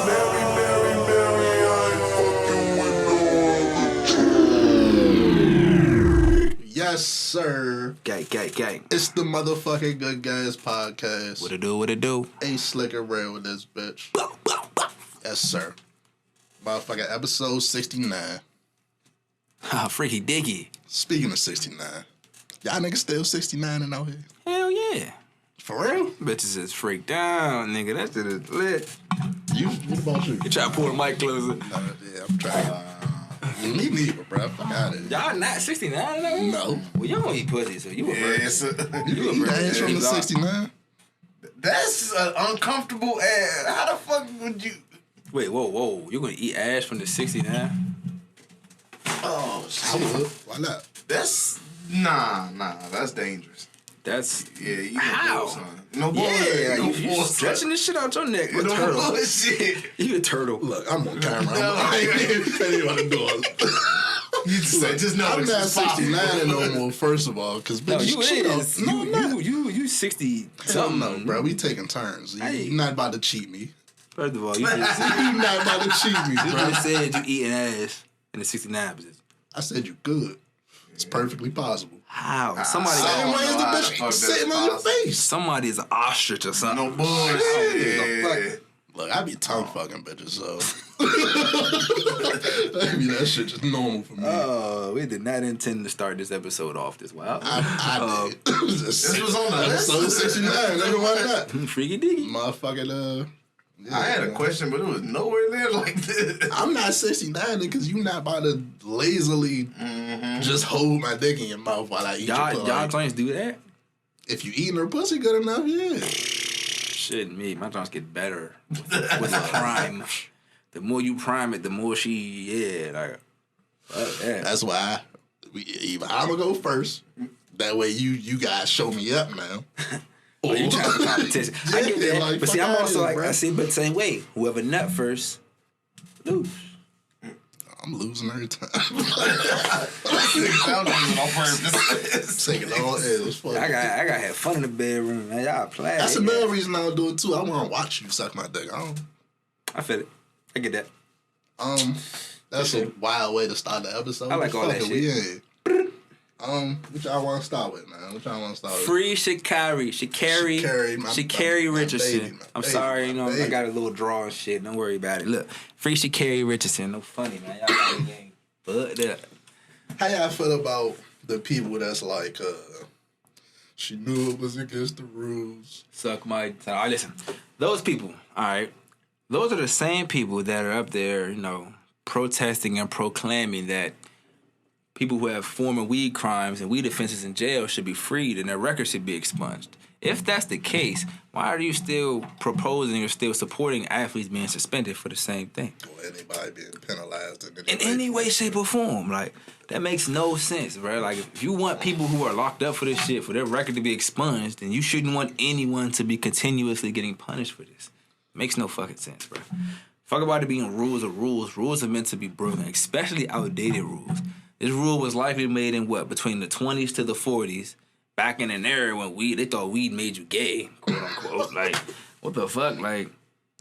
Mary, Mary, Mary, I ain't fucking with no other. Yes, sir. Gang. It's the motherfucking Good Guys podcast. What it do? A slicker real with this bitch. Yes, sir. Motherfucking episode 69. Freaky diggy. Speaking of 69, y'all niggas still 69 and out here? Hell yeah. For real? Bitches is freaked out, nigga. That shit is lit. What about you? You try to pull the mic closer. Yeah, I'm trying. Me neither, bro. Fuck out of here. Y'all not 69 though? No. Well, y'all don't eat pussy, so you a virgin. You eat ass from the 69? That's an uncomfortable ass. How the fuck would you? Wait, whoa. You gonna eat ass from the 69? Oh I shit. would. Why not? That's nah. That's dangerous. That's Yeah, you how? No bullshit. Yeah, No you bullshit. stretching this shit out your neck. You a No turtle. bullshit. You a turtle. Look, I'm on camera. No. I ain't even want to do it. You just know I'm it's not possible. 69 no more, first of all, because No, bitches you cheat on. is. No, I'm not. You 60 Hell something. no, bro. We taking turns. Hey. You're not about to cheat me. First of all, you just, You're not about to cheat me, you bro. just said you eating ass in the 69 position. I said you good. It's perfectly possible. How? Somebody, Same way as the how the bitch fuck that's sitting on your possible. face. somebody is an ostrich or something. No bullshit. Fuck. Look, I be tongue fucking bitches, so maybe that shit just normal for me. Oh, we did not intend to start this episode off this wild. I did. This was on the list. Episode 69. Nigga, why not? Freaky diggy. Motherfucking yeah, I had a question, but it was nowhere there like this. I'm not 69 because you not about to lazily just hold my dick in your mouth while I eat your pussy. Y'all joints do that? If you eating her pussy good enough, yeah. Shit, me. My joints get better with the prime. The more you prime it, the more she, like, yeah. That's why either I'm gonna go first. That way you guys show me up now. Oh, you trying to competition. I get that. like, But see, fuck I'm outta also here, like, bro. I see, but same way. Whoever nut first, lose. I'm losing every time. Sound like it on purpose. Taking all L's. Fuck. I got have fun in the bedroom, man. Y'all play. That's another reason I don't do it too. I want to watch you suck my dick. I feel it. I get that. That's a wild way to start the episode. I like all that Fuck it, shit. we in. What y'all want to start with, man? What y'all want to start with? Free Sha'Carri Richardson. baby, my I'm baby, sorry, my I baby. got a little draw and shit. Don't worry about it. Look, Free Sha'Carri Richardson. No funny, man. Y'all got the game fucked up. How y'all feel about the people that's like, she knew it was against the rules? Suck my. All right, listen. Those people. All right. Those are the same people that are up there, protesting and proclaiming that people who have former weed crimes and weed offenses in jail should be freed and their records should be expunged. If that's the case, why are you still proposing or still supporting athletes being suspended for the same thing? Or anybody being penalized In any way, shape, or form. Like, that makes no sense, bro. Like, if you want people who are locked up for this shit, for their record to be expunged, then you shouldn't want anyone to be continuously getting punished for this. Makes no fucking sense, bro. Fuck about it being rules or rules. Rules are meant to be broken, especially outdated rules. This rule was likely made in between the 20s to the 40s, back in an era when they thought weed made you gay, quote unquote. Like, what the fuck? Like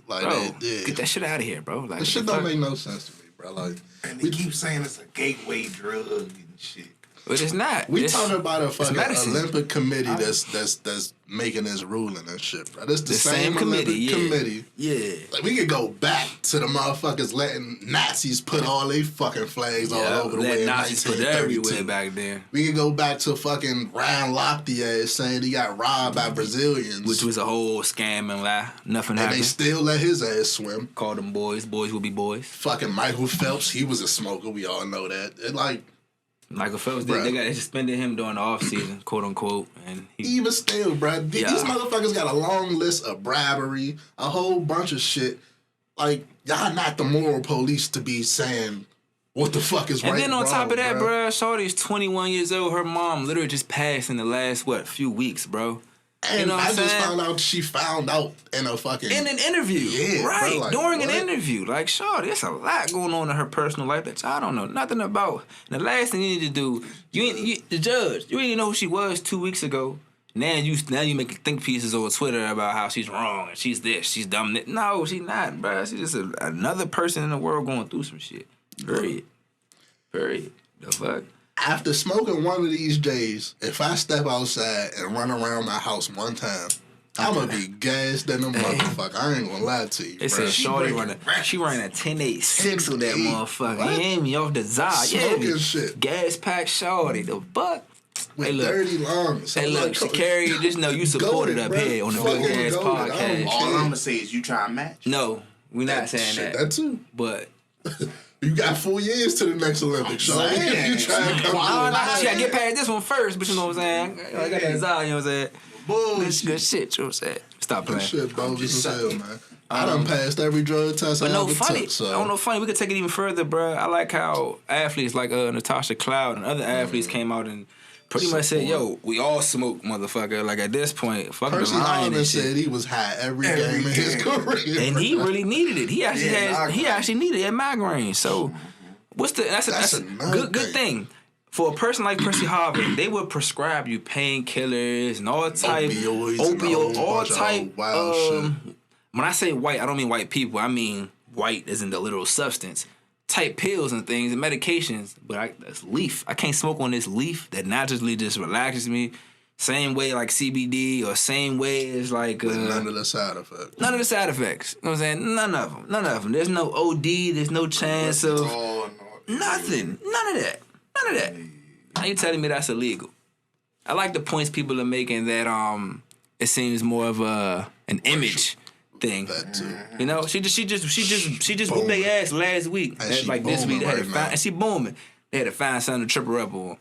bro, get that shit out of here, bro. Like, This shit don't make no sense to me, bro. Like, And they keep saying it's a gateway drug and shit. But it's not. we It's- talking about a fucking medicine. Olympic committee that's making this ruling and shit, bro. This the same committee, Olympic yeah. committee. Yeah. Like, we could go back to the motherfuckers letting Nazis put all they fucking flags all over the way in Nazis put 1932. everywhere back then. We could go back to fucking Ryan Lochte ass saying he got robbed by Brazilians. Which was a whole scam and lie. Nothing and they happened. still let his ass swim. Called them boys. Boys will be boys. Fucking Michael Phelps, he was a smoker. We all know that. It like, Michael Phelps, Bruh. they suspended him during the off season, quote unquote, and he even still, bro, these motherfuckers got a long list of bribery, a whole bunch of shit. Like, y'all not the moral police to be saying what the fuck is right. And then on wrong, top of that, bro. bro, Shorty's 21 years old. Her mom literally just passed in the last, few weeks, bro. And you know what I I'm just saying? found out she found out in a fucking In an interview. Yeah, bro, right. like, During an what? interview. Like, Shorty, there's a lot going on in her personal life that y'all don't know nothing about. And the last thing you need to do, the judge, you didn't even know who she was 2 weeks ago. Now you making think pieces over Twitter about how she's wrong and she's this, she's dumb. No, she's not, bro. She's just another person in the world going through some shit. Period. The fuck? After smoking one of these J's, if I step outside and run around my house one time, I'm gonna be gassed than a motherfucker. I ain't gonna lie to you. They bro. said Shorty running a 10.86 with that 10.8. motherfucker. What? You hear me off the Zod. Smoking shit. Gas pack Shorty. The buck. With Hey, look. dirty lungs. Hey, look, Shakari, just know you supported up here on the Fucking Big Ass goated. I don't Podcast. All care. I'm gonna say is you try and match. No, we're not saying Shit, that. that too. But You got 4 years to the next Olympics, so saying. you try and come no, out. she gotta get past this one first. But you know what I'm saying? I got that Zod, you know what I'm saying? Bullshit. Good shit, you know what I'm saying? Stop playing. Shit, bogus as hell, saying. man. I done passed every drug test I But no ever funny. took, so. I don't know funny. We could take it even further, bro. I like how athletes like Natasha Cloud and other athletes came out and pretty much said, "Yo, we all smoke, motherfucker." Like at this point, fuck Percy the line Harvin and shit. said he was high every Every game in his game. career. And he really needed it. He actually Yeah, he actually needed a migraine. So what's the that's a another good thing. For a person like Percy Harvin, they would prescribe you painkillers and all type Opioids and a whole all bunch of type wild shit. when I say white, I don't mean white people. I mean white as in the literal substance. Type pills and things and medications, but that's leaf. I can't smoke on this leaf that naturally just relaxes me. Same way like CBD or same way as like None of the side effects. none of the side effects. You know what I'm saying? None of them. There's no OD. There's no chance of nothing. None of that. Now you telling me that's illegal? I like the points people are making that it seems more of an image thing. That too. You know, she just whooped their ass last week. And she Like this week, booming they had to right find, now. and she booming. They had to find something to trip her up on.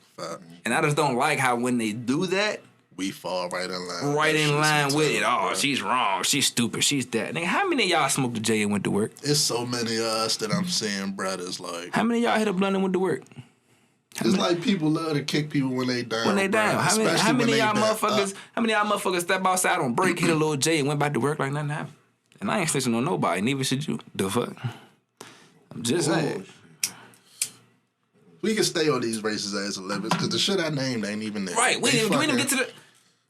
And I just don't like how when they do that, We fall right in line. right That in shit's line with it. terrible, Oh, bro. she's wrong. She's stupid. She's that. Nigga, how many of y'all smoked the J and went to work? It's so many of us that I'm seeing, brothers. Like, How many of y'all hit a blunt and went to work? it's like people love to kick people when they down. When they bro. down, how Especially many when of y'all they back motherfuckers? up. How many of y'all motherfuckers step outside on break, hit a little J, and went back to work like nothing happened? And I ain't snitching on nobody. Neither should you. The fuck. I'm just saying. We can stay on these racist ass Olympics because the shit I named ain't even there. Right. We They didn't even get to the.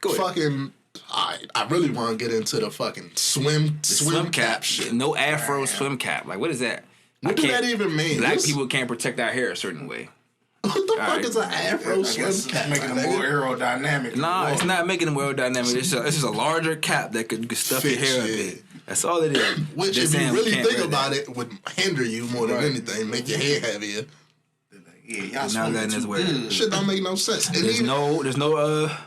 Go ahead. fucking. I really want to get into the fucking swim cap shit. No afro swim cap. Like what is that? What I do can't- that even mean? Black This- people can't protect our hair a certain way. What the fuck right. is an afro I swim guess cap? making them nigga? more aerodynamic. Nah, it's not making them aerodynamic. It's just a larger cap that could stuff your Fit hair a shit. bit. That's all it is. Which, Just if you saying we really can't think wear about that. it, would hinder you more than anything, make your hair heavier. Yeah, y'all Now smoking letting us too wear it. good. Shit don't make no sense. And There's even- no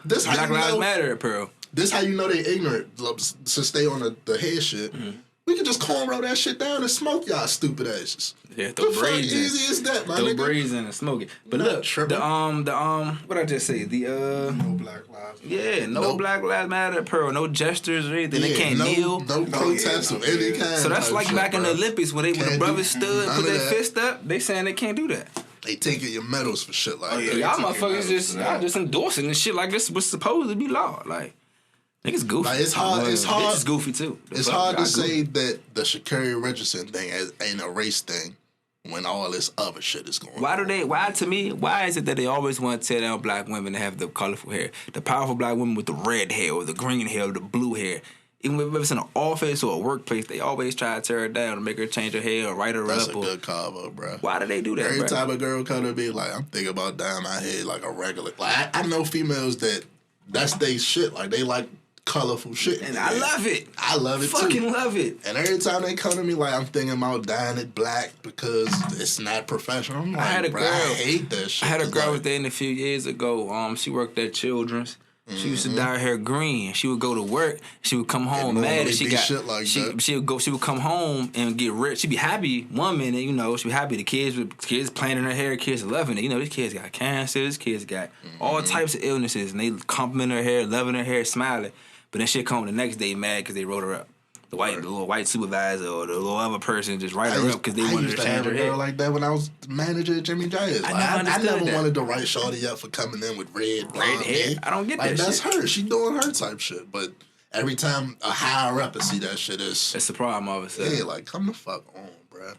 This how Black you Lives know- Matter apparel. This how you know they ignorant to stay on the head shit. Mm-hmm. We can just cornrow that shit down and smoke y'all stupid asses. Yeah, The throw fuck braids in. easy is that, my Throw nigga? braids in and smoke it. But Not look, tripping. what I just say? No Black Lives Matter. Yeah, no Nope. Black Lives Matter apparel, no gestures or anything. They Yeah, can't kneel. No protests no, of any yeah. kind. So that's type like shit, back in the bro. Olympics when the Can't brothers do stood and none put of their that. fist up. They saying they can't do that. They taking your medals for shit like Oh, yeah. that. Y'all took it motherfuckers out. just y'all just endorsing this shit like this was supposed to be law. Like niggas goofy. Like, it's hard- it's hard- Bitch is goofy too. The It's fuck? hard to Y'all goofy. say that the Sha'Carri Richardson thing ain't a race thing when all this other shit is going on. Why is it that they always want to tear down black women that have the colorful hair? The powerful black women with the red hair or the green hair or the blue hair. Even if it's in an office or a workplace, they always try to tear her down to make her change her hair or write her That's up. a Or, good combo, bro. why do they do that, Every bro? time a girl come to me, like, I'm thinking about dyeing my head like a regular. Like, I know females that's they shit. Like, they like colorful shit. And I love it. I love it Fucking too. love it. And every time they come to me, like, I'm thinking about dyeing it black because it's not professional. I'm like, had a bro, girl- I hate that shit. I had a 'cause, girl I was like, dating a few years ago. She worked at Children's. She used to dye her hair green. She would go to work. She would come home normally mad, and she be got shit like that. She would come home and get rich. She'd be happy one minute, she'd be happy. The kids playing in her hair, kids loving it. These kids got cancer. These kids got all types of illnesses, and they compliment her hair, loving her hair, smiling. But then shit come the next day mad because they wrote her up. The little white supervisor or the little other person just write her up because they I wanted used to to change have her a hair. girl like that when I was manager at Jimmy Giants. Like, never I understood never that. wanted to write Shawty up for coming in with red hair? I don't get like, that that's shit. her. She doing her type shit. But every time a higher up and see that shit is, That's the problem, obviously. yeah, like, come the fuck on, bruh.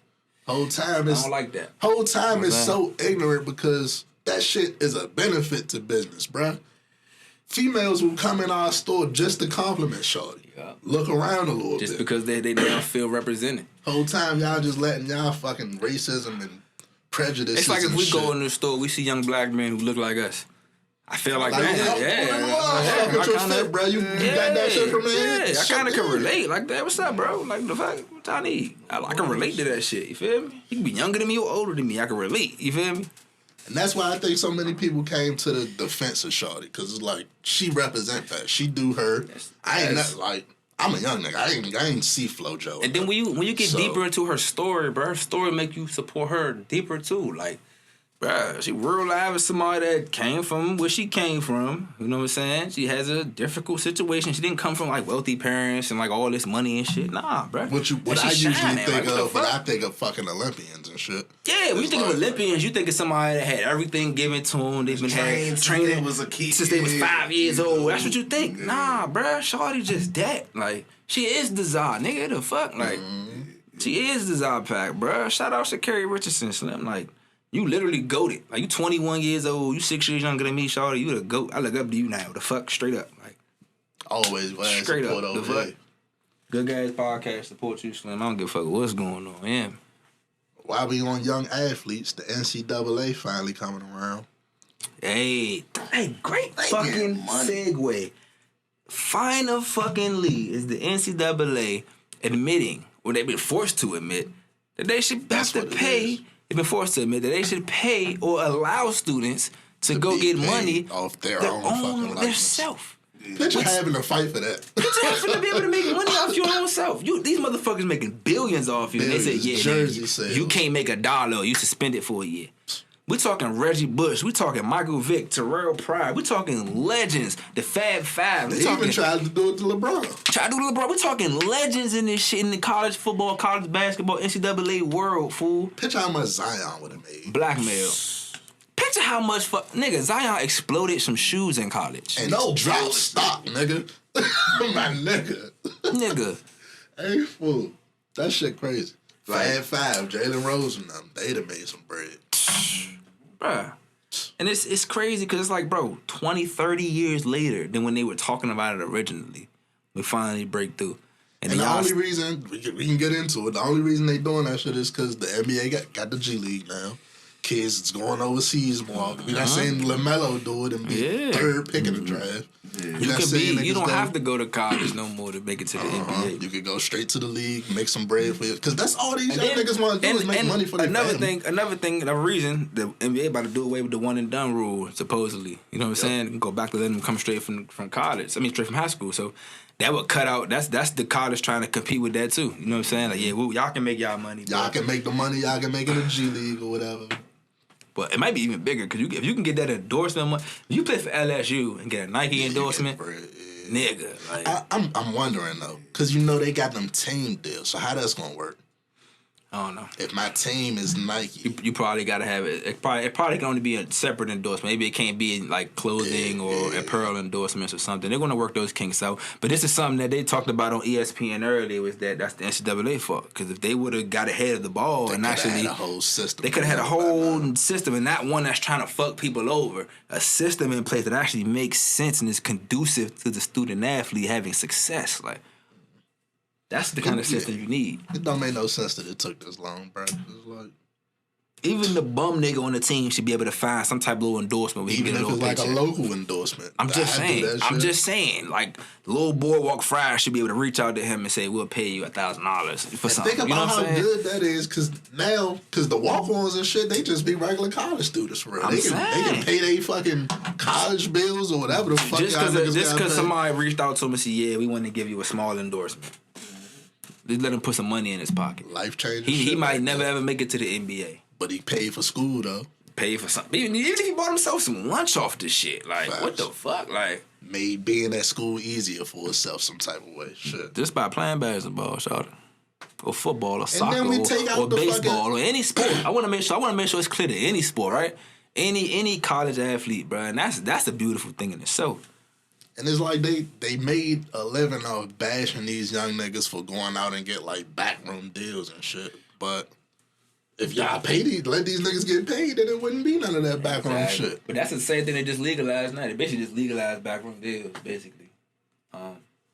Whole time I is don't like that. whole time is What's so ignorant because that shit is a benefit to business, bruh. females will come in our store just to compliment shorty. Yeah. Look around a little Just bit. because they don't feel represented. Whole time y'all just letting y'all fucking racism and prejudice. It's like if and we shit. go in the store, we see young black men who look like us. I feel like, Like, man, fuck with your kinda- fit, bro. You got that shit from there? Yeah, I kind of can relate like that. What's up, bro? Like, the fuck, what I need? I can relate to that shit, you feel me? You can be younger than me or older than me. I can relate, you feel me? And that's why I think so many people came to the defense of Shawty, because it's like, she represent that. She do her. I ain't Yes. not, like, I'm a young nigga. I ain't see FloJo. And then when you get So- deeper into her story, bro, her story make you support her deeper too. Like, bro, she real life is somebody that came from where she came from. You know what I'm saying? She has a difficult situation. She didn't come from like wealthy parents and like all this money and shit. Nah, bro. What I usually think of when I think of fucking Olympians and shit. Yeah, when you It's think of like- Olympians, you think of somebody that had everything given to them. They've been Trained had since training they was a kid. since they was 5 years old. That's what you think. Nah, bruh, Shawty just that. Like, she is the Zod, nigga. The fuck, like, she is the Zod pack, bruh. Shout out to Kerry Richardson, Slim. Like, you literally goated. Like, you 21 years old. You 6 years younger than me, Shawty. You the goat. I look up to you now. The fuck, straight up. Like, Always glad straight support up. The over fuck. there. Good guys podcast support you, Slim. I don't give a fuck what's going on. Yeah. While we on young athletes, the NCAA finally coming around. Hey, great They fucking getting money. segue. Finally is the NCAA admitting, or they've been forced to admit, that they should have That's to what it pay. is. They've been forced to admit that they should pay or allow students to go be get paid money off their own fucking likeness. themselves. Picture having to fight for that. Just to be able to make money off your own self. These motherfuckers making billions off you. And they say, Billions. yeah, Jersey nigga, sales. you can't make $1. You suspended for a year. We talking Reggie Bush. We talking Michael Vick, Terrell Pryor. We talking legends, the Fab Five. We They even talking tried to do it to LeBron. try to do LeBron. We talking legends in this shit in the college football, college basketball, NCAA world, fool. Picture how much Zion would have made. Blackmail. Picture how much nigga Zion exploded some shoes in college. And drop stock, nigga. My nigga. Nigga. Hey, fool. That shit crazy. Fab Five, Jalen Rose and them, they'd have made some bread. Bruh. And it's crazy because it's like, bro, 20, 30 years later than when they were talking about it originally, we finally break through. And the only reason, we can get into it, the only reason they doing that shit is because the NBA got the G League now. Kids is going overseas more. We not seeing LaMelo do it and be third pick in the draft. you don't have to go to college no more to make it to the NBA. You could go straight to the league, make some bread for you. Because that's all these young niggas want to do is make money for their family. Another reason the NBA about to do away with the one and done rule, supposedly. You know what I'm saying? Go back to letting them come straight from college. I mean, straight from high school. So that would cut out. That's the college trying to compete with that too. You know what I'm saying? Like, yeah, well, y'all can make y'all money. Y'all can make the money. Y'all can make it in the G League or whatever. But it might be even bigger because if you can get that endorsement, if you play for LSU and get a Nike endorsement, nigga, like I'm wondering though, because you know they got them team deals. So how that's gonna work? I don't know. If my team is Nike, You probably gotta have it. It probably can only be a separate endorsement. Maybe it can't be like clothing or apparel endorsements or something. They're gonna work those kinks out. But this is something that they talked about on ESPN earlier. Was that's the NCAA fault? Because if they would have got ahead of the ball and actually had a whole system. they could have had a whole system and not one that's trying to fuck people over. A system in place that actually makes sense and is conducive to the student athlete having success. Like that's the kind of system you need. It don't make no sense that it took this long, bro. It's like, Even the bum nigga on the team should be able to find some type of little endorsement where he even can if get a it's little like a paycheck. local endorsement. I'm just I do saying. that I'm shit. just saying. Like the little boardwalk friar should be able to reach out to him and say, "We'll pay you $1,000 for something." Think You know about what I'm how saying? good that is, because the walk-ons and shit, they just be regular college students for real. They can pay their fucking college bills or whatever the fuck. Just y'all niggas gotta because pay. somebody reached out to him and said, "Yeah, we want to give you a small endorsement." Just let him put some money in his pocket. Life changing. He shit might like never that. ever make it to the NBA. But he paid for school though. Pay for something. Even if he bought himself some lunch off this shit. Like, Facts. what the fuck? Like, Made being at school easier for himself some type of way. Shit. just by playing basketball, shout it. Or football, or soccer, then we take out or the baseball, fucking- or any sport. I want to make sure it's clear to any sport, right? Any college athlete, bro, and that's a beautiful thing in itself. And it's like they made a living off bashing these young niggas for going out and get like backroom deals and shit. But if y'all let these niggas get paid, then it wouldn't be none of that background Exactly. shit. But that's the same thing they just legalized now. They basically just legalized backroom deals, basically.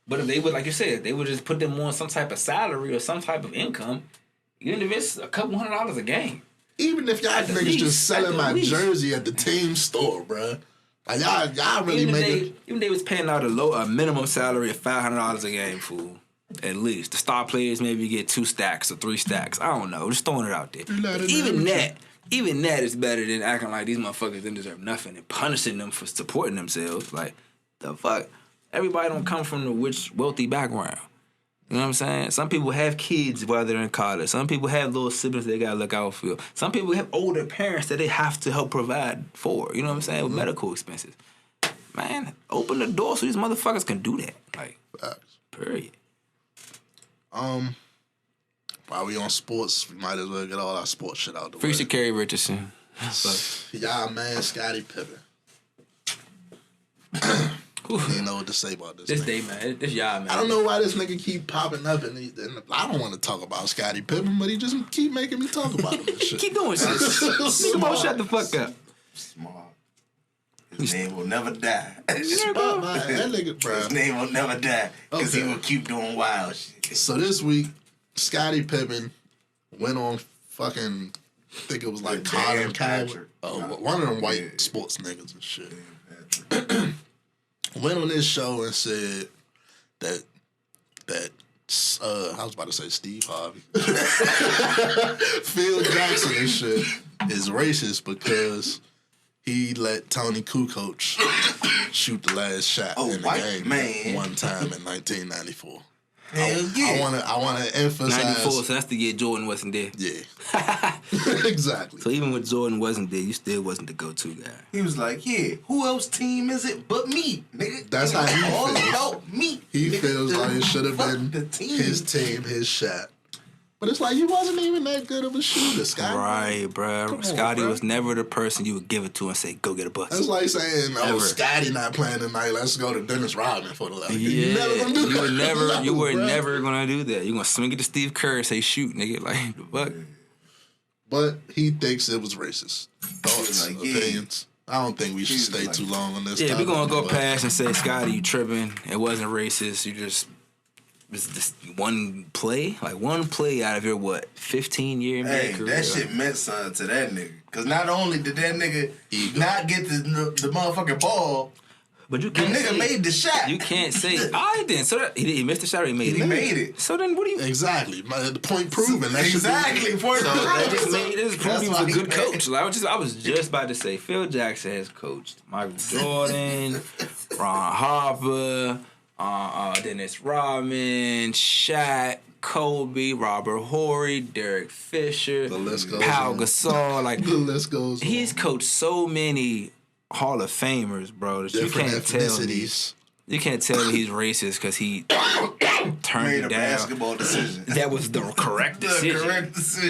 But if they would, like you said, they would just put them on some type of salary or some type of income, even if it's a couple $100 a game. Even if y'all niggas just selling my jersey at the team store, bruh. Like y'all really Even they was paying out a minimum salary of $500 a game, fool. At least the star players maybe get 2 stacks or 3 stacks. I don't know. Just throwing it out there. Even that is better than acting like these motherfuckers didn't deserve nothing and punishing them for supporting themselves. Like the fuck. Everybody don't come from the wealthy background. You know what I'm saying? Some people have kids while they're in college. Some people have little siblings they gotta look out for. Some people have older parents that they have to help provide for. You know what I'm saying? With medical expenses. Man, open the door so these motherfuckers can do that. Like, period. While we on sports, we might as well get all our sports shit out the way. Free Sha'Carri Richardson. Y'all man, Scottie Pippen. You know what to say about this. This day, man. This y'all, man. I don't know why this nigga keep popping up, and I don't want to talk about Scottie Pippen, but he just keep making me talk about him and shit. Keep doing shit. Come on, shut the fuck up. Smart. His name will never die. That nigga, bro. His name will never die because he will keep doing wild shit. So this week, Scottie Pippen went on fucking, I think it was like Colin Cowherd. One of them white sports niggas and shit. Went on this show and said that I was about to say Steve Harvey. Phil Jackson and shit is racist because he let Tony Kukoc shoot the last shot in the game one time in 1994. Hell yeah. I wanna emphasize 94, so that's the year Jordan wasn't there. Yeah. Exactly. So even when Jordan wasn't there, you still wasn't the go-to guy. He was like, yeah, who else team is it but me, nigga? That's how he all feels. about me. He nigga. feels like it should have been his team, his shot. But it's like he wasn't even that good of a shooter, Scotty. Right, bro. Scotty was never the person you would give it to and say, go get a bucket. That's like saying, Scotty not playing tonight, let's go to Dennis Rodman for the last. Yeah, you were never gonna do that. You're gonna swing it to Steve Kerr and say, shoot, nigga, like the fuck. But he thinks it was racist. Thoughts, opinions. I don't think we should stay too long on this. Yeah, we're gonna go past and say, Scotty, you tripping. It wasn't racist. You just was just one play out of your 15-year NBA career. That shit meant something to that nigga. Cause not only did that nigga not get the motherfucking ball, but you can't. The nigga made the shot. You can't say I didn't. So that, he missed the shot. Or he made it. He made it. So then, what do you? Exactly. The point proven. That exactly. Point proven. That just made this prove he was a good coach. Like, I was just about to say Phil Jackson has coached Michael Jordan, Ron Harper. Dennis Rodman, Shaq, Kobe, Robert Horry, Derek Fisher, the list goes Pau on. Gasol. Like the list goes on. He's coached so many Hall of Famers, bro. That you can't tell he's racist because he turned made it a down. basketball decision. That was the correct decision.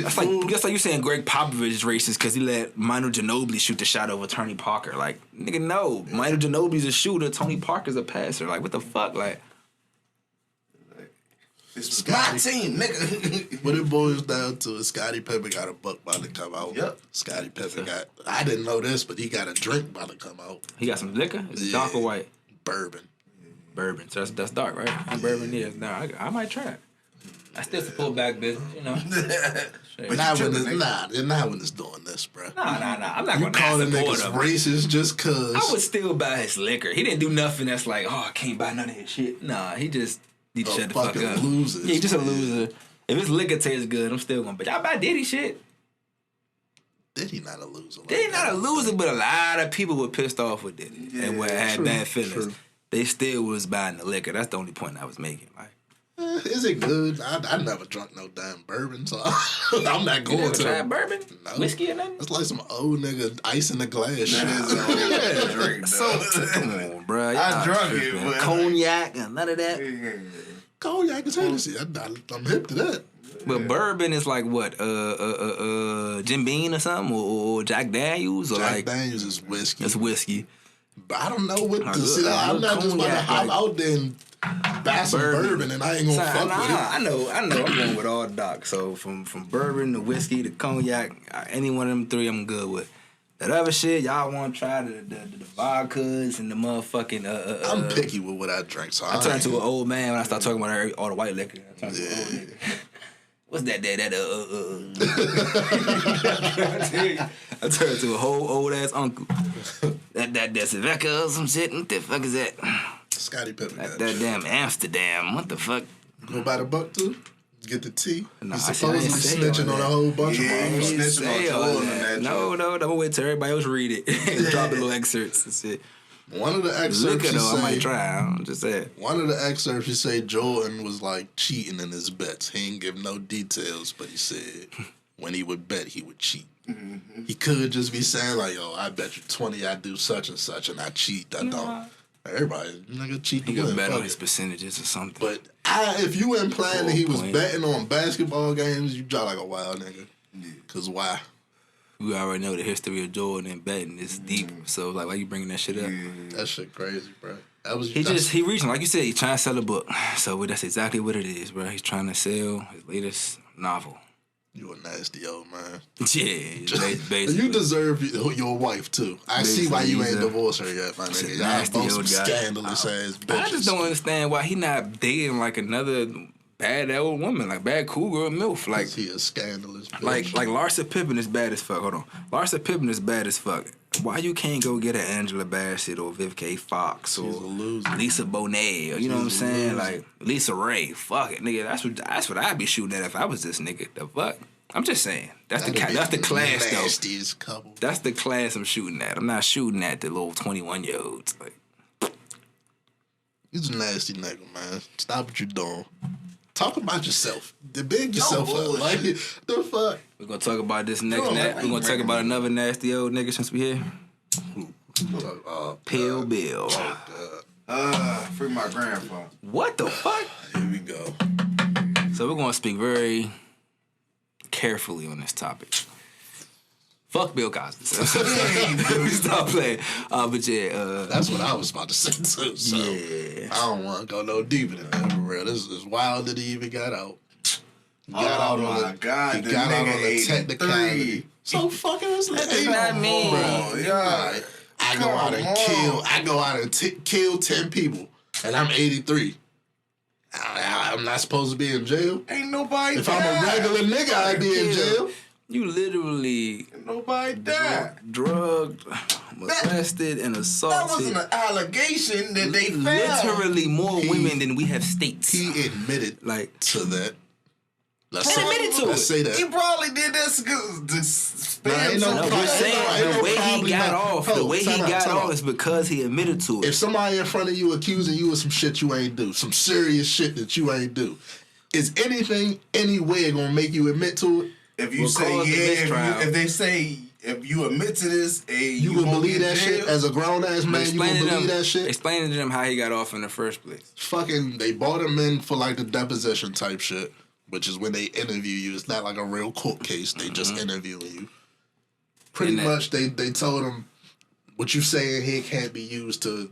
That's like you saying Greg Popovich is racist because he let Manu Ginobili shoot the shot over Tony Parker. Like, nigga, no. Manu Ginobili's a shooter. Tony Parker's a passer. Like, what the fuck? Like, this was my team, nigga. What it boils down to is Scottie Pippen got a book about to come out. Yep. Scottie Pippen I didn't know this, but he got a drink about to come out. He got some liquor? Is it dark or white? Bourbon. Bourbon. So that's dark, right? Bourbon is. Now I might try it. I still support back business, you know. But not when it's doing this, bro. Nah. I'm not going to call the niggas racist just cause. I would still buy his liquor. He didn't do nothing that's like, I can't buy none of his shit. Nah, he just need to shut the fuck up. Losers, yeah, he's just a loser. If his liquor tastes good, I'm still gonna. But y'all buy Diddy shit. Diddy not a loser. Diddy not a loser, but a lot of people were pissed off with Diddy and had bad feelings. True. They still was buying the liquor. That's the only point I was making. Like, is it good? I never drunk no damn bourbon, so I'm not going to try bourbon, whiskey, or nothing. It's like some old nigga ice in the glass shit. That is drink. So come on, bro. I drunk it, but cognac and none of that. Cognac is Hennessy. I'm hip to that. But bourbon is like what? Jim Beam or something, or Jack Daniels, or Jack Daniels is whiskey. That's whiskey. But I don't know what to see. I'm not just about to hop out there and buy some bourbon and I ain't gonna fuck with it. I know. I'm going with all Doc. So from bourbon to whiskey to cognac, any one of them three, I'm good with. That other shit, y'all want to try the vodkas and the motherfucking. I'm picky with what I drink, so I turn to an old man when I start talking about all the white liquor. I turn to an old nigga. What's that? I turn to a whole old ass uncle. That's Vecca or some shit. What the fuck is that? Scotty Pippen. That damn Amsterdam. What the fuck? Go buy the buck too. Get the tea. No, He's supposedly snitching on a whole bunch of snitching on Jordan on that. No, I'm gonna wait till everybody else read it. Drop the little excerpts and shit. One of the excerpts Look at you though, say, I might try. I'm just saying. One of the excerpts you say Jordan was like cheating in his bets. He ain't give no details, but he said when he would bet, he would cheat. Mm-hmm. He could just be saying like, "Yo, I bet you 20, I do such and such, and I cheat. I don't." Everybody, nigga, cheat to win. He could bet on it. his percentages or something. But if you weren't playing and he was betting on basketball games, you draw like a wild nigga. Yeah. Cause why? We already know the history of Jordan and betting is deep. So like, why you bringing that shit up? That shit crazy, bro. He reaching, like you said, he's trying to sell a book. So that's exactly what it is, bro. He's trying to sell his latest novel. You a nasty old man. Yeah, basically. You deserve your wife too. I see why you ain't divorced her yet, my nigga. Y'all both some scandalous ass bitches. I just don't understand why he not dating like another bad old woman, like bad cougar or MILF. Like he a scandalous bitch. Like Larsa Pippen is bad as fuck. Hold on, Larsa Pippen is bad as fuck. Why you can't go get an Angela Bassett or Vivica Fox or Lisa Bonet or you know what I'm saying? Like Lisa Ray. Fuck it, nigga. That's what I'd be shooting at if I was this nigga. The fuck. I'm just saying. That's the class though. Couple. That's the class I'm shooting at. I'm not shooting at the little 21-year-olds. Like, he's a nasty nigga, man. Stop what you're doing. Talk about yourself. Big yourself up. Like, the fuck? We're gonna talk about this next. We're gonna talk about another nasty old nigga since we here. Pill Bill. Free my grandpa. What the fuck? Here we go. So we're gonna speak very carefully on this topic. Fuck Bill Cosby. Stop playing. But yeah. That's what I was about to say too. So yeah. I don't want to go no deeper than that for real. This is wild that he even got out. He got out on the technicality. So fucking it's like, that's not me. Bro, yeah. I go out and kill 10 people, and I'm 83. I'm not supposed to be in jail. Ain't nobody. If I'm a regular nigga, I'd be in jail. You literally nobody died, drugged, molested, and assaulted. That wasn't an allegation that they found. Literally more women than we have states. He admitted to that. Let's say that. He probably did this because the way he got off is because he admitted to it. If somebody in front of you accusing you of some shit you ain't do, some serious shit that you ain't do, is anything anywhere gonna make you admit to it? If you say if they say if you admit to this, you would believe that shit as a grown ass man. You would believe that shit. Explain to them how he got off in the first place. Fucking, they brought him in for like the deposition type shit, which is when they interview you. It's not like a real court case. They just interviewing you. Pretty much, they told him what you saying here can't be used to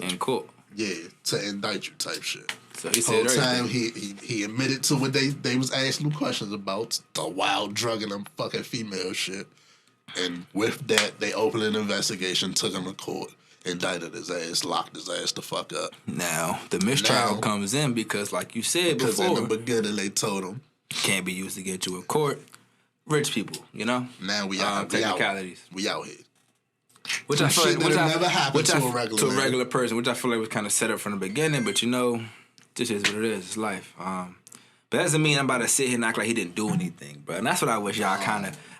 in court. Yeah, to indict you type shit. So he said time he admitted to what they was asking him questions about, the wild drugging and fucking female shit. And with that, they opened an investigation, took him to court, indicted his ass, locked his ass the fuck up. Now, the mistrial comes in because, like you said before, in the beginning they told him can't be used to get you in court. Rich people, you know? Now we out. Technicalities. We out here. Which I feel like never happened to a regular person, which I feel like was kind of set up from the beginning, but you know, this is what it is. It's life. But that doesn't mean I'm about to sit here and act like he didn't do anything, bro. And that's what I wish y'all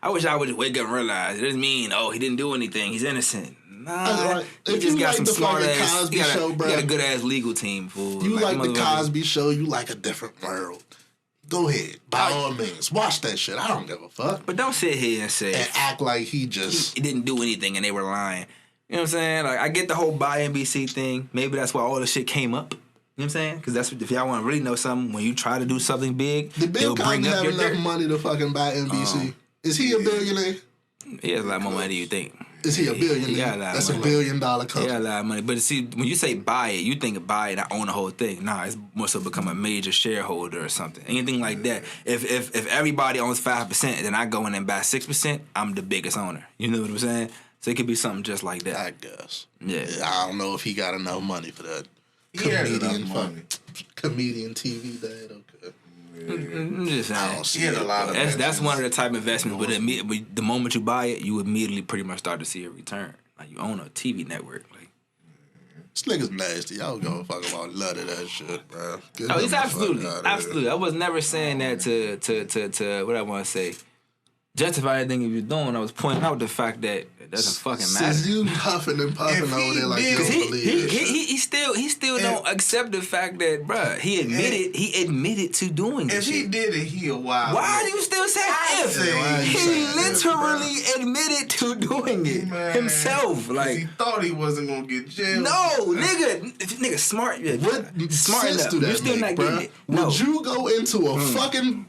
I wish y'all would just wake up and realize. It doesn't mean, he didn't do anything. He's innocent. Nah, if you got some smart ass Cosby show, bro. You got a good ass legal team, fool. You like the Cosby Show, you like a different world. Go ahead, by all means, watch that shit. I don't give a fuck. But don't sit here and say and act like he didn't do anything and they were lying. You know what I'm saying? Like, I get the whole buy NBC thing. Maybe that's why all the shit came up. You know what I'm saying? Because that's if y'all want to really know something, when you try to do something big, did Bill Cosby have enough money to fucking buy NBC? Is he a billionaire? He has a lot more money than you think. Is he a billionaire? He got a lot That's of $1 money. billion company. He got a lot of money. But see, when you say buy it, you think of buy it, I own the whole thing. Nah, it's more so become a major shareholder or something. Anything like that. If everybody owns 5%, then I go in and buy 6%, I'm the biggest owner. You know what I'm saying? So it could be something just like that. I guess. Yeah. I don't know if he got enough money for that. He had enough money. Comedian TV dad, okay. I'm just saying. I don't see He had a lot of That's one of the type of investments, but the moment you buy it, you immediately pretty much start to see a return. Like you own a TV network. Like, this nigga's nasty. Y'all go fuck about none of that shit, bro. Get oh, him he's the fuck absolutely, outta absolutely. here. I was never saying that to what I want to say. Justify anything if you're doing. I was pointing out the fact that it doesn't fucking matter. Since you huffing and puffing If over he there like did- you don't believe this shit. He still don't accept the fact that, bruh, he admitted to doing this If he shit. did it, he a wild. Why nigga. are you still saying Why if? are you He saying if, literally admitted to doing it Man, himself. 'cause Like, he thought he wasn't gonna get jailed. no, nigga, smart. What smart sense enough. do that You still make, not bruh? getting it. No. Would you go into a fucking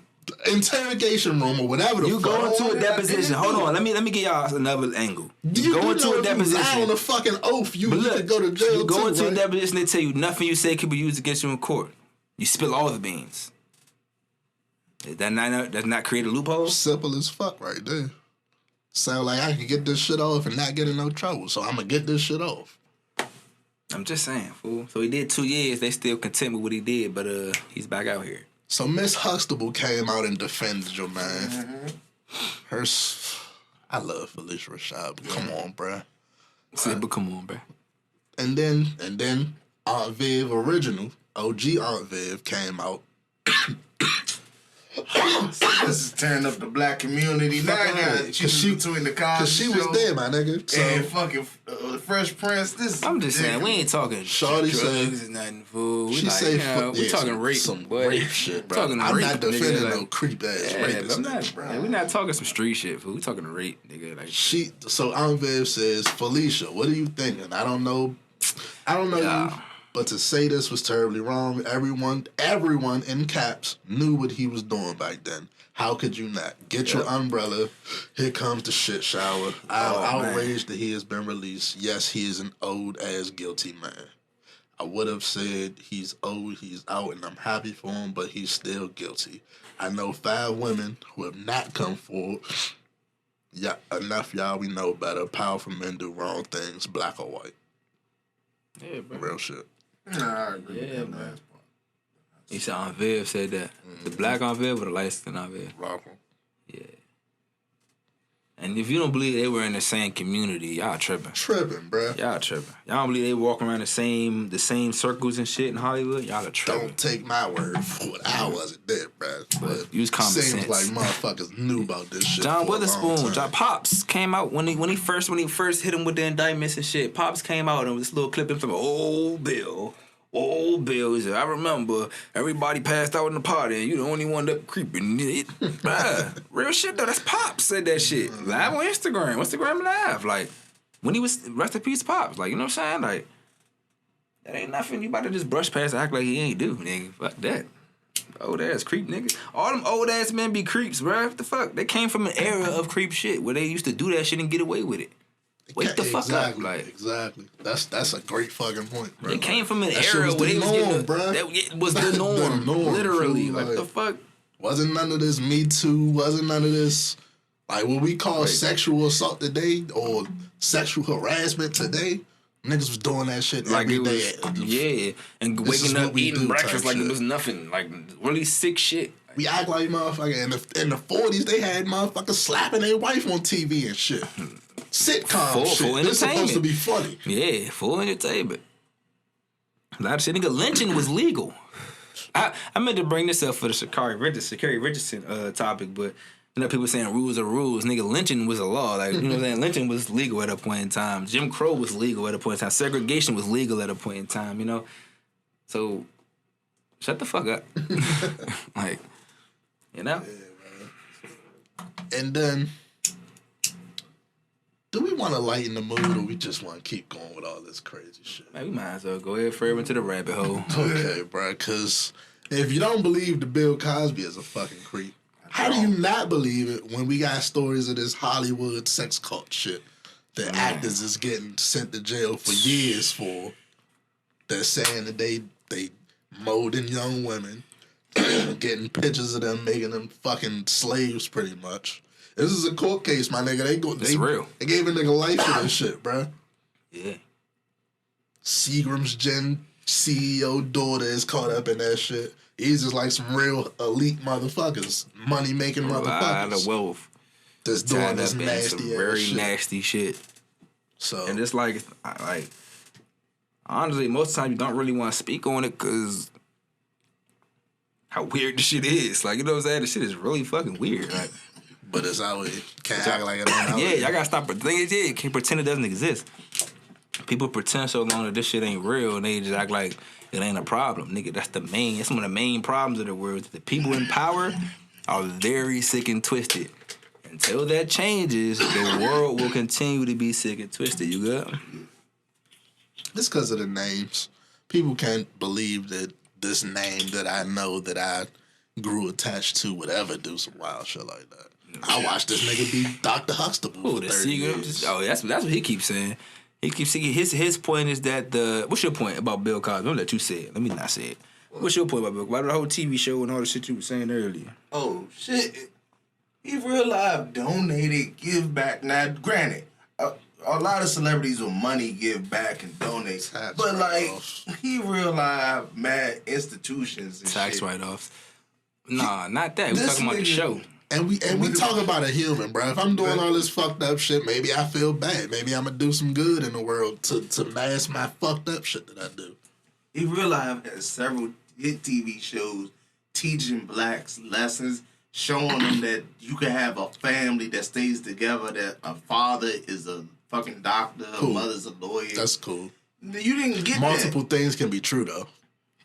interrogation room or whatever the You fuck? go into Oh, a I deposition. didn't Hold do on, let me get y'all another angle. You go know into a if you lie on deposition. a fucking oath, you But look, could go to jail you go too, into right? a deposition, they tell you nothing you say can be used against you in court. You spill all the beans. Does not create a loophole? Simple as fuck right there. Sound like I can get this shit off and not get in no trouble, so I'm gonna get this shit off. I'm just saying, fool. So he did 2 years. They still content with what he did, but he's back out here. So Miss Huxtable came out and defended your man. I love Felicia Rashad, but come on, bruh. But come on, bro. And then Aunt Viv original, OG Aunt Viv came out. This is tearing up the black community. Now I got you between the cars. Cause she was there, my nigga. So And fucking Fresh Prince. This I'm just saying, we ain't talking Shorty drugs said- and nothing, fool. We she like, say you know, we talking rape, some boy. rape shit, bro. Talking I'm rape, not defending nigga, no like, creep ass yeah, rapist, I'm not, nigga, bro. man, we not talking some street shit, fool. We talking rape, nigga. Like, So Aunt Viv says, Felicia, what are you thinking? I don't know Yeah. you, but to say this was terribly wrong. Everyone in caps knew what he was doing back then. How could you not? Get your umbrella. Here comes the shit shower. I'm outraged that he has been released. Yes, he is an old ass guilty man. I would have said he's old, he's out, and I'm happy for him, but he's still guilty. I know 5 women who have not come forward. Yeah, enough y'all, we know better. Powerful men do wrong things, black or white. yeah, bro. Real shit. Nah, I agree with Yeah, that man. last part. He said Aunt Viv said that. The black Aunt Viv or the light skin Aunt Viv? Rock 'em. Yeah. And if you don't believe they were in the same community, y'all tripping. Tripping, bruh. Y'all tripping. Y'all don't believe they walk around the same circles and shit in Hollywood? Y'all are tripping. Don't take my word for it. I wasn't there, bruh. But use common seems sense. like motherfuckers knew about this shit. John for a long Witherspoon, time. John Pops came out when he first hit him with the indictments and shit. Pops came out and this little clip of him from Old Bill. He said, I remember everybody passed out in the party and you the only one that creeping. Bruh, real shit though. That's Pops said that shit. Live on Instagram Live. Like, when he was, rest in peace Pops. Like, you know what I'm saying? Like, that ain't nothing you about to just brush past and act like he ain't do, nigga. Fuck that. Old ass creep niggas. All them old ass men be creeps, bruh. What the fuck? They came from an era of creep shit where they used to do that shit and get away with it. Wake the fuck up. Like, Exactly. That's a great fucking point, bro. they came from an That shit era was where the they was norm, getting bruh. that was the norm. The norm, literally. fool, Like, like- the fuck? Wasn't none of this Me Too. Wasn't none of this like what we call sexual assault today or sexual harassment today. Niggas was doing that shit Like every it day. was, yeah. And This is waking what up, we eating do breakfast type like it shit. was nothing. Like, really sick shit. We act like motherfucker. In the 40s, they had motherfuckers slapping their wife on TV and shit. Sitcom shit. Full This supposed to entertainment. be funny. Yeah, full entertainment. A lot of shit. Nigga, lynching was legal. I meant to bring this up for the Sha'Carri Richardson topic, but you know, people saying rules are rules. Nigga, lynching was a law. Like, you know what I'm saying? Lynching was legal at a point in time. Jim Crow was legal at a point in time. Segregation was legal at a point in time, you know? So, shut the fuck up. Like, you know? And then, do we want to lighten the mood or we just want to keep going with all this crazy shit? Man, we might as well go ahead further into the rabbit hole. Okay, bro, because if you don't believe the Bill Cosby is a fucking creep, how do you not believe it when we got stories of this Hollywood sex cult shit that actors is getting sent to jail for years for. They're saying that they molding young women, getting pictures of them, making them fucking slaves, pretty much. This is a court case, my nigga. It's real. They gave a nigga life for this shit, bro. Yeah. Seagram's Gen CEO daughter is caught up in that shit. He's just like some real elite motherfuckers, money making motherfuckers. A lot of wealth. Just doing this nasty ass very shit. nasty shit. So and it's like honestly, most of the time you don't really want to speak on it because how weird the shit is. Like, you know what I'm saying? The shit is really fucking weird. Like, but it's out here. Can't act like it ain't out yeah, here. y'all gotta stop. But the thing is, you can't pretend it doesn't exist. People pretend so long that this shit ain't real, and they just act like it ain't a problem. Nigga, that's one of the main problems of the world. The people in power are very sick and twisted. Until that changes, the world will continue to be sick and twisted. You good? It's because of the names. People can't believe that this name that I know that I grew attached to would ever do some wild shit like that. I watched this nigga be Dr. Huxtable for 30 years. Oh, that's what he keeps saying. He keeps saying his point is that what's your point about Bill Cosby? Don't let you say it. Let me not say it. What's your point about Bill Cosby? About the whole TV show and all the shit you were saying earlier? Oh, shit. He real life donated, give back. Now, granted, a lot of celebrities with money give back and donate. But, like, he real life mad institutions and tax shit. write-offs. Nah, not that. We talking about the show. And we talk about a human, bro. If I'm doing all this fucked up shit, maybe I feel bad. Maybe I'm gonna do some good in the world to mask my fucked up shit that I do. He real life has several hit TV shows teaching blacks lessons, showing them that you can have a family that stays together, that a father is a fucking doctor, a mother's a lawyer. That's cool. You didn't get multiple things can be true though.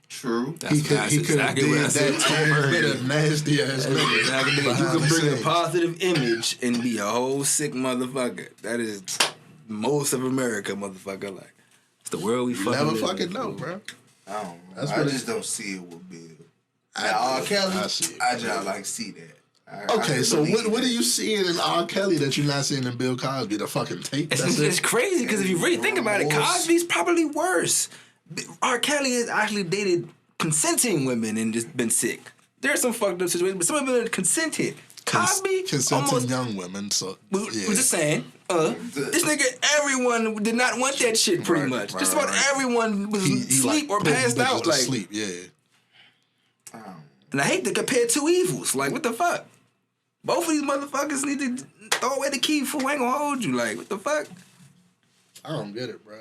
True. He could have did that with a nasty ass nigga. Exactly. You can bring a positive image and be a whole sick motherfucker. That is most of America, motherfucker. Like, it's the world we fucking never live fucking in. know, bro. I don't know. I just don't see it with Bill. R. Kelly, I just like see that. Okay, so what are you seeing in R. Kelly that you're not seeing in Bill Cosby? The fucking tape. It's crazy because if you really think about it, Cosby's probably worse. R. Kelly has actually dated consenting women and just been sick. There's some fucked up situations, but some of them consented. Cosby, consenting young women. So we're just saying, this nigga, everyone did not want that shit. Pretty much, just about everyone was asleep or passed out. Like sleep, yeah. And I hate to compare two evils. Like, what the fuck? Both of these motherfuckers need to throw away the key for who ain't gonna hold you. Like, what the fuck? I don't get it, bro.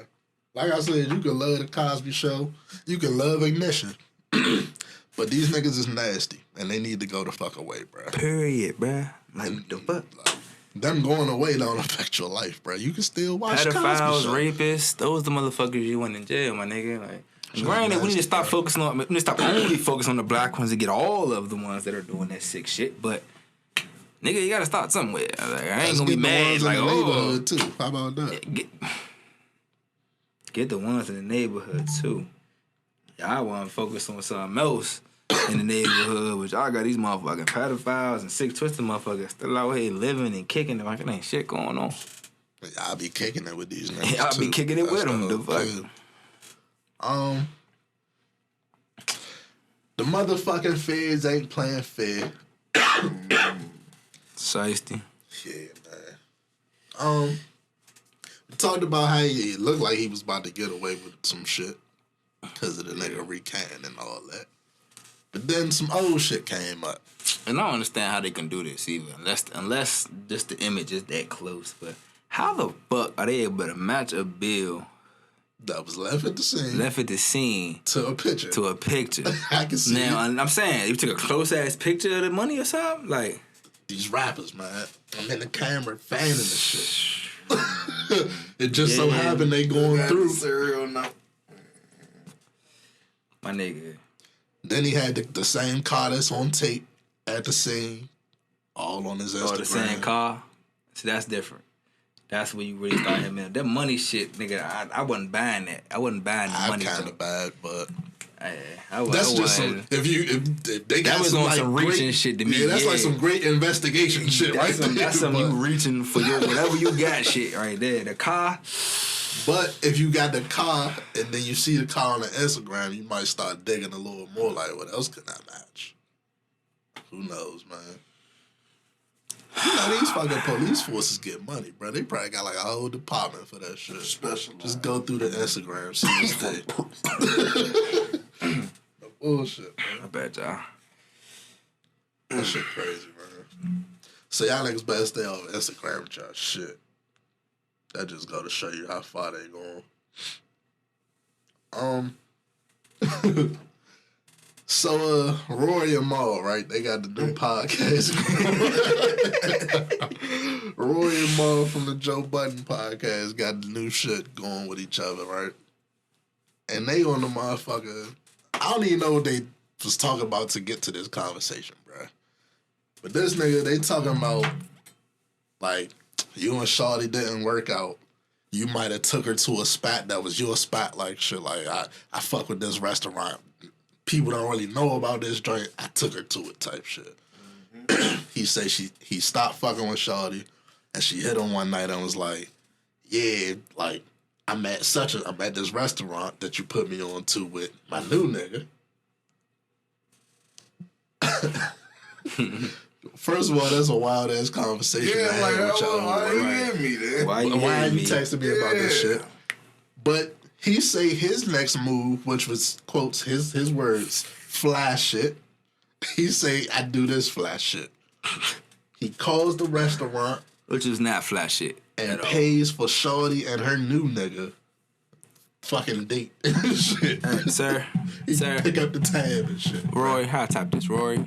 Like I said, you can love the Cosby Show, you can love Ignition, but these niggas is nasty, and they need to go the fuck away, bro. Period, bro. Like, the fuck? Like, them going away don't affect your life, bro. You can still watch Cosby Show. Pedophiles, rapists, those the motherfuckers you want in jail, my nigga. Like, granted, we need to stop focusing on. We need to stop only focusing on the black ones and get all of the ones that are doing that sick shit. But nigga, you gotta start somewhere. Like, I ain't gonna be mad. Like, neighborhood too. How about that? Get the ones in the neighborhood too. Y'all want to focus on something else in the neighborhood, but y'all got these motherfucking pedophiles and sick twisted motherfuckers still out here living and kicking it like it ain't shit going on. Y'all be kicking it with these niggas. Y'all be kicking it with them. The fuck. The motherfucking feds ain't playing fair. Shiesty. Yeah, man. We talked about how he looked like he was about to get away with some shit because of the nigga recanting and all that. But then some old shit came up. And I don't understand how they can do this either, unless just the image is that close. But how the fuck are they able to match a bill that was left at the scene to a picture? I can see. Now, I'm saying, you took a close ass picture of the money or something, like these rappers, man. I'm in the camera fanning the shit. It just so happened they going through. My nigga. Then he had the same car that's on tape at the scene, all on his Instagram. Oh, the same car? See, that's different. That's when you really start hitting me. That money shit, nigga, I wasn't buying that. I wasn't buying the money. I kind of buy it, but That's just some, if they got that was some, on like, some reaching shit to me. Yeah, that's like some great investigation shit, right? That's some you reaching for your whatever you got shit right there. The car. But if you got the car and then you see the car on the Instagram, you might start digging a little more. Like, what else can that match? Who knows, man? You know, these fucking police forces get money, bro. They probably got like a whole department for that shit. Special. Just go through the Instagram, see what's there. No bullshit, man. I bet y'all. That shit crazy, man. So y'all niggas better stay off Instagram with y'all shit. That just go to show you how far they going. So Rory and Mal, right? They got the new podcast. Rory and Mal from the Joe Budden podcast got the new shit going with each other, right? And they on the motherfucker. I don't even know what they was talking about to get to this conversation, bro. But this nigga, they talking about like you and Shawty didn't work out. You might have took her to a spot that was your spot, like shit. Like I fuck with this restaurant. People don't really know about this joint. I took her to it, type shit. Mm-hmm. He said he stopped fucking with Shawty, and she hit him one night and was like, "Yeah, like I'm at this restaurant that you put me on to with my new nigga." First of all, that's a wild ass conversation. Yeah, to like, have with y'all, why you right? hit me then? Why Why you you texting me about this shit? But he say his next move, which was quotes his words, fly shit. He say I do this fly shit. He calls the restaurant, which is not flash shit, and pays for Shawty and her new nigga fucking date. Shit. Sir, He pick up the tab and shit. Rory, how I type this, Rory?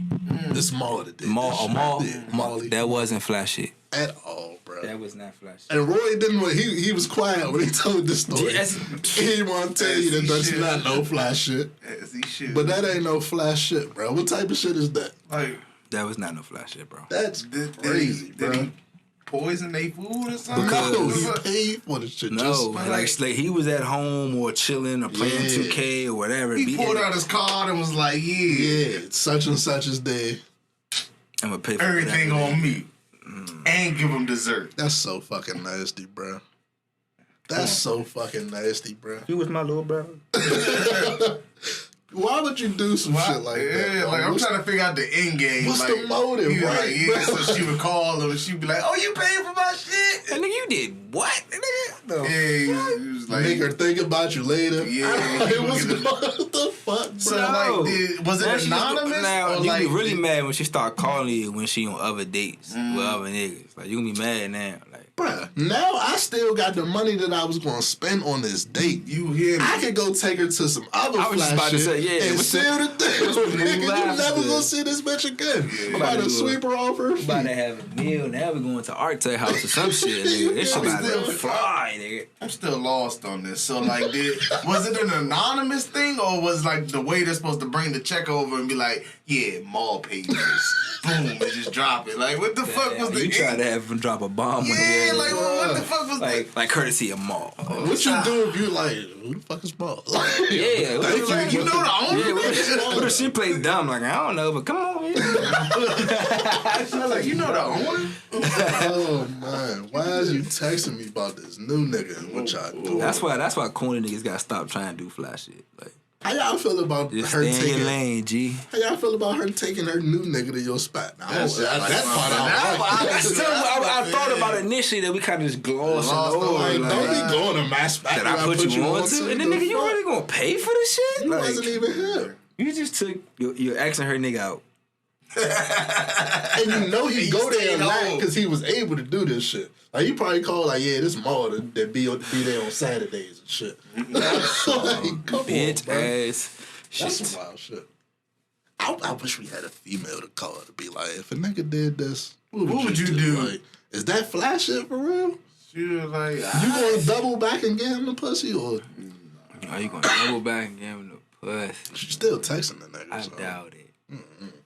This Maul that did Maul, this shit. Yeah, Molly. That wasn't flash shit. At all, bro. That was not flash shit. And Roy didn't want, he was quiet when he told this story. Yes. He didn't want to tell you that that's not no flash shit. As he should. But that ain't no flash shit, bro. What type of shit is that? Like, that was not no flash shit, bro. That's crazy, bro. Did he poison their food or something? No, he paid for the shit. No, Just, like he was at home or chilling or playing 2K or whatever. He pulled out his card and was like, yeah, such and such is there. I'm gonna pay for everything on me. And give him dessert. That's so fucking nasty, bro. That's so fucking nasty, bro. You was my little brother. Why would you do some shit like that? Yeah, like I'm trying to figure out the end game. What's like, the motive, he was right? Like, yeah, so she would call him and she'd be like, "Oh, you paid for my shit?" And nigga, you did what? Yeah, he was like, make her think about you later. Yeah, what the fuck, bro? So like, was it anonymous? Now, or you like, be really mad when she start calling you when she on other dates with other niggas. Like you gonna be mad now. Like, bruh, now I still got the money that I was gonna spend on this date. You hear me? I could go take her to some other I was just fly about to shit say, yeah, and seal the thing. Nigga, you last never good? gonna see this bitch again. Yeah. I'm about to sweep her off her feet. about to have a meal. Now we going to Arte House or some shit. Nigga. This shit about to fly, nigga. I'm still lost on this. So like, was it an anonymous thing or was like the way they're supposed to bring the check over and be like, yeah, Maul paid this, boom, and just drop it? Like, what the fuck was the? You tried to have him drop a bomb. Yeah, on like what the fuck was that? like courtesy of Maul. What you do if you like, who the fuck is Paul? Yeah, Thank you. You know the owner. Yeah, what if she played dumb? Like I don't know, but come on. Man. I was like, you know the owner. Oh man, why is you texting me about this new nigga and what y'all do? That's why corny niggas gotta stop trying to do fly shit. Like How y'all feel about just her stay in taking? your lane, G. How y'all feel about her taking her new nigga to your spot? Now, That's that part I I thought about it initially that we kind of just glossed over. like, Like, don't be going to my spot that I put you on to, and then nigga, you really gonna pay for this shit? You Like, wasn't even here. you just took you're asking her nigga out. And you know he go there a lot because he was able to do this shit. Like, he probably called, like, yeah, this mall that be there on Saturdays and shit. Like, come Bitch on, bro. ass That's shit. some wild shit. I wish we had a female to call to be like, if a nigga did this, what would you do? Like, is that fly shit for real? She was like, You gonna double back and get him the pussy, or Are you gonna double back and give him the pussy? she still texting the nigga? I so. doubt it.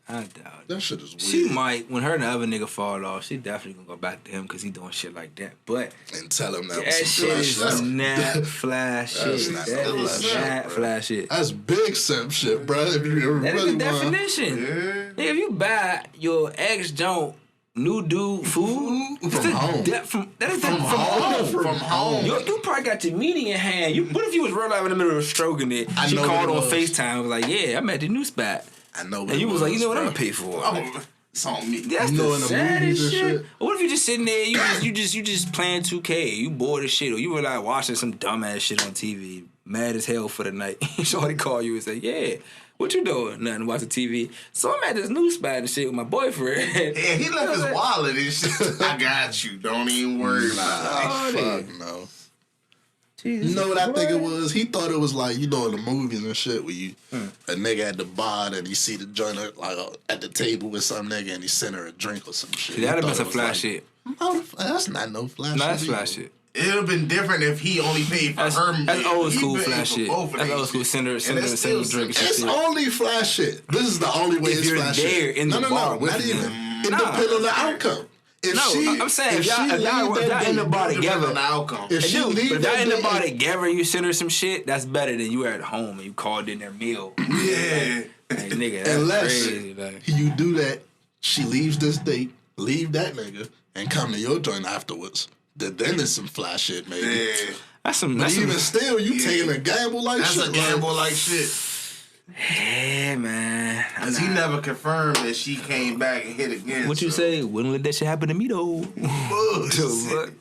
I doubt it. That shit is weird. She might, when her and the other nigga fall off, she definitely gonna go back to him because he doing shit like that. But and tell him that that was some shit flash. is not flash shit. not That no is flash shit, not bro. flash shit. That's big simp shit, bro. If you That is really the want, definition. Yeah. Nigga, if you buy your ex junk new dude food From home. that is From from home. From home. You probably got your meeting in hand. What if you was real life in the middle of stroking it? I She know called what on it was. FaceTime, was like, "Yeah, I'm at the new spot," I know what and you it was like, "You know what? I'm bro. gonna pay for it." Oh, it's on me. That's You know, the in the saddest movies and shit. shit. Or what if you just sitting there, you just playing 2K, you bored as shit, or you were like watching some dumbass shit on TV, mad as hell for the night. Shorty call you and say, "Yeah, what you doing?" Nothing, watching TV. So I'm at this new spot and shit with my boyfriend. Yeah, he left his wallet and shit. I got you. Don't even worry about it. Fuck no. You know what I think it was? He thought it was like, you know, in the movies and shit where you a nigga at the bar and he see the joint like at the table with some nigga and he sent her a drink or some shit. That'd have been He some thought it flash was shit. like, that's not no flash No, shit. that's either. flash shit. It would have been different if he only paid for That's, her. that's meal. old He school paid flash for shit. both of That's they old school. shit. Send her And some that's still drink. It's only flash shit. This is the only way If it's you're flash there shit. in the bar with not them. even. It Nah. depends on the outcome. If No, she, I'm saying if she y'all leave that in the date- bar Depends together. on the outcome. If she Dude, leave but if that y'all in the date bar and- together and you send her some shit, that's better than you were at home and you called in their meal. Yeah. Like, nigga, that's Unless crazy. Like, you do that, she leaves this date, leave that nigga, and come to your joint afterwards. Then there's some fly shit, maybe. Yeah. that's some. But That's even some, still, you Yeah. taking a gamble like That's shit. a gamble like shit. yeah, man. Because he never confirmed that she came back and hit again. What you so. say? Wouldn't let that shit happen to me though. Bullshit.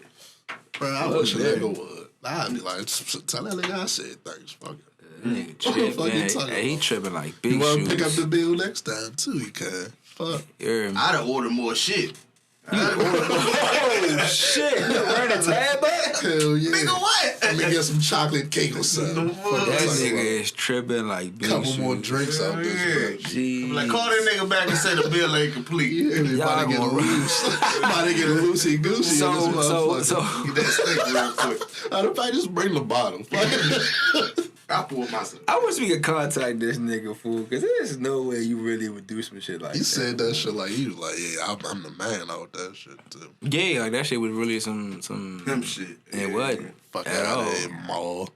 Bro, I wish a that. nigga would. I'd be like, tell that nigga I said thanks. Fuck it. Nigga What the fuck you tripping. talking Hey, he about? tripping like You big want to shoes. pick up the bill next time, too, you can. Fuck. You're- I'd have ordered more shit. Oh shit! You run a tab up? Hell yeah. Nigga, what? Let me get some chocolate cake or something. Fuck That I'm talking nigga about. is tripping like big Couple shoes. more drinks out this Yeah. bitch. Jeez. Like, call that nigga back and say the bill ain't complete. Yeah, they about to get Y'all gonna- loose. About to get loosey goosey. So in this motherfucker. Get that steak real quick. Matter of fact, just bring the bottle. Fuck it. I pour myself. I wish we could contact this nigga fool, cause there's no way you really would do some shit like He that. said that shit like he was like, yeah, I'm the man out that shit too. Yeah, like that shit was really some. Him shit. It wasn't Fuck at out all. of here, mall.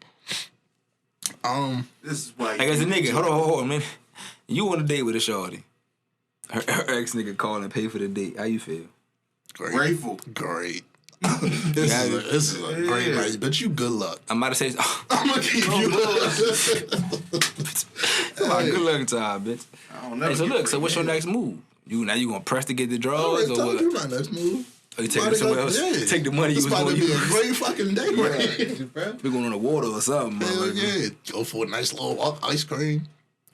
This is why. Like as a nigga, hold on, man. You on a date with a shorty. Her ex nigga called and paid for the date. How you feel? Great. Grateful. Great. This is a great Yeah. night, but you good luck. I'm about to say, I'm gonna keep you. good luck time, bitch. I don't never Hey, so get look, so what's your pregnant. next move? You gonna press to get the I draws already or told what? you my next move. Or you taking it somewhere else? Yeah. Take the money It's you was about gonna to be a use. great fucking day, right? Bro. We going on the water or something. Hell motherfucker. yeah. Go for a nice little walk, ice cream.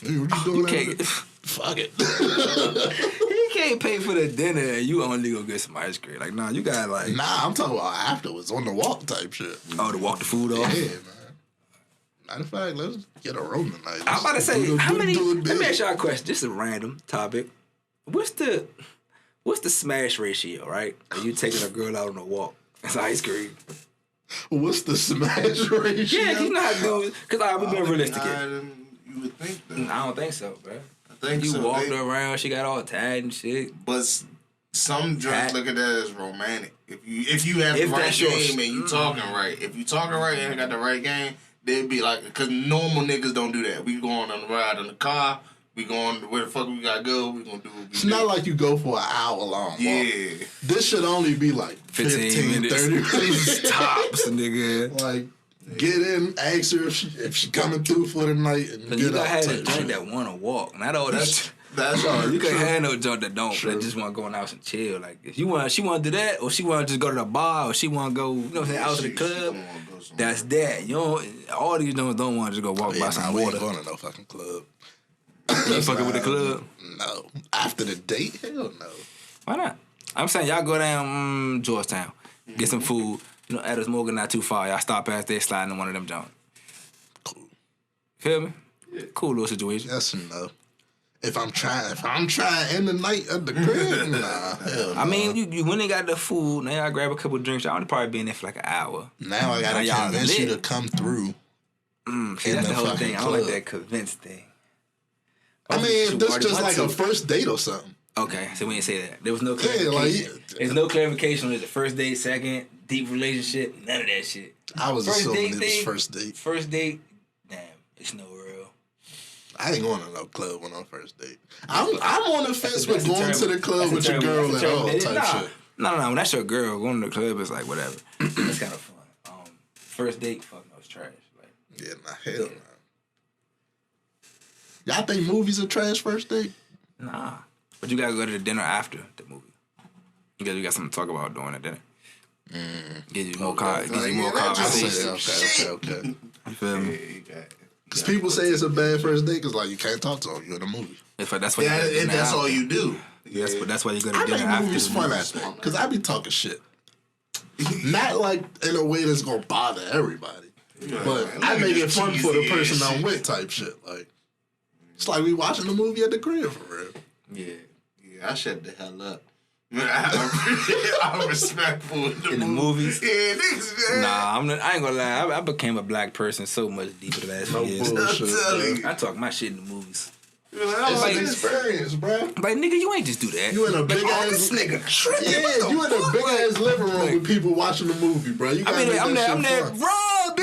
Hey, what you doing? You after- can't. Fuck it. He can't pay for the dinner and you only gonna get some ice cream. Like, nah, you got like, Nah, I'm talking about afterwards, on the walk type shit. oh, to walk the food off. Yeah, man. Matter of fact, let's get a room tonight. I'm about to say, Do how it many? big. Let me ask y'all a question. Just a random topic. What's the smash ratio, right? Are you taking a girl out on a walk? It's ice cream. What's the smash ratio? Yeah, 'cause you know how to do it. Because I be being realistic. Higher than you would think, though. I don't think so, bro. I think You so. walked They- her around, she got all tired and shit. But some Pat. joints look at that as romantic. If you have If the right that's your- game and you talking right, if you talking right and got the right game, they'd be like, because normal niggas don't do that. We going on the ride in the car. We going where the fuck we gotta go. We gonna do what we It's do. not like you go for an hour long walk. Yeah. This should only be like 15 minutes. 30 minutes. Tops, nigga. Like, get in, ask her if she coming through for the night, and Cause you get gotta out. have a type joint shit. that wanna walk. Not all this. That's No, you can't true. have no joint that don't. True. That just want to go out and chill. Like if you want, she want to do that, or she want to just go to the bar, or she want to go, you know what I'm saying, out to the She club. gonna wanna go somewhere. That's that. You don't. All these joints don't want to just go walk Yeah, by nah, some we ain't water. going to no fucking club. You fucking with the club? No. After the date? Hell no. Why not? I'm saying y'all go down Georgetown, get some food. You know, Adams Morgan not too far. Y'all stop past there, sliding in one of them joints. Cool. Feel me? Cool little situation. Yes and no. If I'm trying to end the night at the crib, nah, hell no. I mean, you when they got the food, now y'all grab a couple drinks. Y'all only probably be in there for like an hour. Now I gotta Now y'all convince you lit. to come through. See, In that's the the whole fucking thing. I don't like club. that convince thing. I mean, this just like a first date or something. Okay, so we didn't say that. There was no Yeah, clarification. like There's no clarification on it. The first date, second, deep relationship, none of that shit. I was First assuming date it was thing, first date. First date, damn, it's no real. I ain't going to no club when on first date. I'm on the fence with going to the club with your that's girl a at all terrible- type nah, shit. No, when that's your girl, going to the club is like whatever. It's kind of fun. First date, fuck no, it's trash. Like, Yeah, hell no. Y'all think movies are trash first date? nah. But you gotta go to the dinner after the movie. You got something to talk about during the dinner. Gives you more conversation. Okay. You feel me? Because people say it's a bad first date because like you can't talk to them. You're in a movie. That's why you go to dinner That's after. all you do. Yes, but that's why you go to I dinner make after movies the fun movie. at that because I be talking shit. Not like in a way that's gonna bother everybody, but I make it fun for the person I'm with type shit. Like it's like we watching the movie at the crib for real. Yeah. Yeah, I shut the hell up. I'm respectful in the movies. Yeah, niggas. Nah, I ain't gonna lie. I became a black person so much deeper the last few years. bullshit, telling bro. I talk my shit in the movies. It's an experience, bro. Like, nigga, you ain't just do that. You in a big oh, ass this nigga tripping. Yeah, you in a big ass living room with people watching the movie, bro. You gotta make I'm that that, shit fun. bro,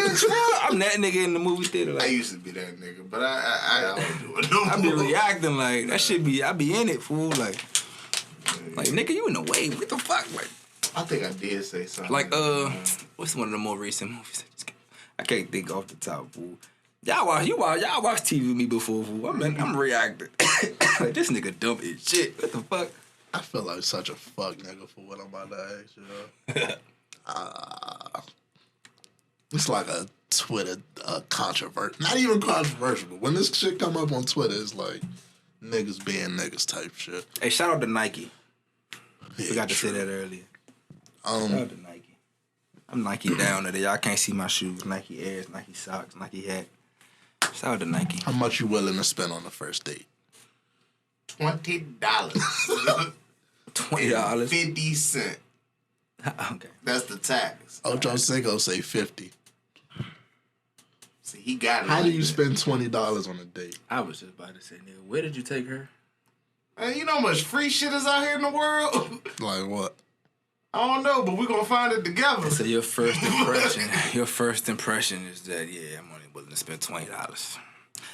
bitch, bro. I'm that nigga in the movie theater. I Like, used to be that nigga, but I don't do it no I be more. reacting like that shit be. I be in it, fool. Like nigga, you in the way? What the fuck? Like, I think I did say something. like what's one of the more recent movies? I can't think off the top, fool. Y'all watch TV with me before, fool. I'm reacting. Like, this nigga dumb as shit. What the fuck? I feel like such a fuck nigga for what I'm about to ask you. It's like a Twitter controversy. Not even controversial, but when this shit come up on Twitter, it's like niggas being niggas type shit. Hey, shout out to Nike. Yeah, Forgot to true. say that earlier. Shout out to Nike. I'm Nike down today. Y'all can't see my shoes. Nike Airs, Nike socks, Nike hat. Shout out to Nike. How much you willing to spend on the first date? $20. $20. 50 cents. Okay. That's the tax. Ocho Cinco say 50. See, he got it. How do like you that. spend $20 on a date? I was just about to say, nigga, where did you take her? Man, you know how much free shit is out here in the world? Like what? I don't know, but we're gonna find it together. So your first impression is that, yeah, I'm only willing to spend $20.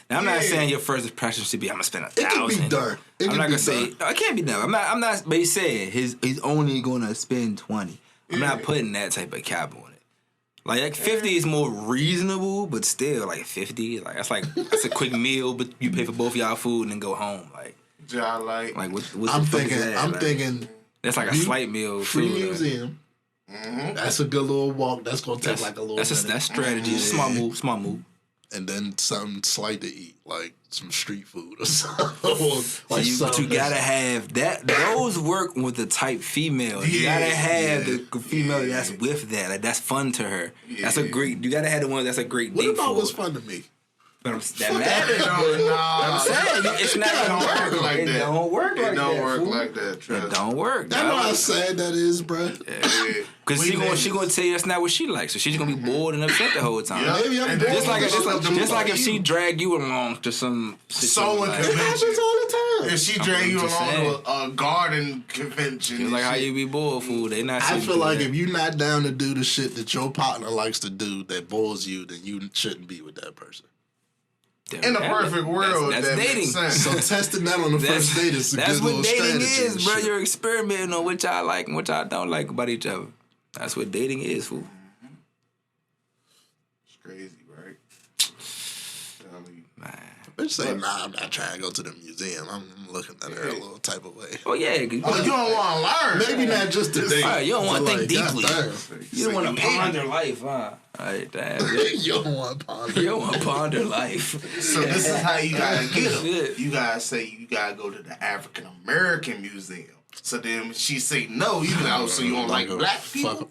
Now I'm not saying your first impression should be I'm gonna spend $1,000. It can be done. I'm not gonna say no, it can't be done. I'm not. But he said he's only gonna spend 20. I'm not putting that type of cap on it. Like 50 is more reasonable, but still like 50, like that's a quick meal, but you pay for both y'all food and then go home. Like what's I'm the fuck is thinking. that? I'm Like, thinking. that's like a slight meal. Free too, like. museum. That's a good little walk. That's gonna take like a little minute. That's strategy. It's a smart move. And then something slight to eat, like some street food or something. But you gotta have that. Those work with the type female. You gotta have the female that's with that. Like, that's fun to her. That's a great. You gotta have the one that's a great What date about for. what's fun to me? But that matters. I'm saying it's not. It don't work like that. It don't work like that. It don't work fool. like that. Trust. It don't work. That's how sad that is, bro. Because she gonna tell you that's not what she likes, so she's gonna be bored and upset the whole time. Yeah. Maybe I'm Just like bored. if she drag you along to some Sewing like, It happens all the time. If she drag you just along saying. to a garden convention, it's like how you be bored, fool. They not. I feel like that. if you're not down to do the shit that your partner likes to do that bores you, then you shouldn't be with that person. in a perfect world, that's that dating. makes sense. So testing that on the first date is a That's good what little dating strategy. is, and bro. shit. You're experimenting on what y'all like and what y'all don't like about each other. That's what dating is, fool. It's crazy, right? Man. Bitch say, nah, I'm not trying to go to the museum. I'm looking at her a little type of way. Oh yeah, 'cause Oh, you don't want to learn. Maybe not just today. Right, you don't wanna think deeply. goddamn. you don't want to ponder life, huh? Alright, damn. You don't want to ponder. You don't want to ponder life. So this is how you gotta get them. Shit. You gotta say you gotta go to the African American Museum. So then when she say no, you know, so you don't like black people.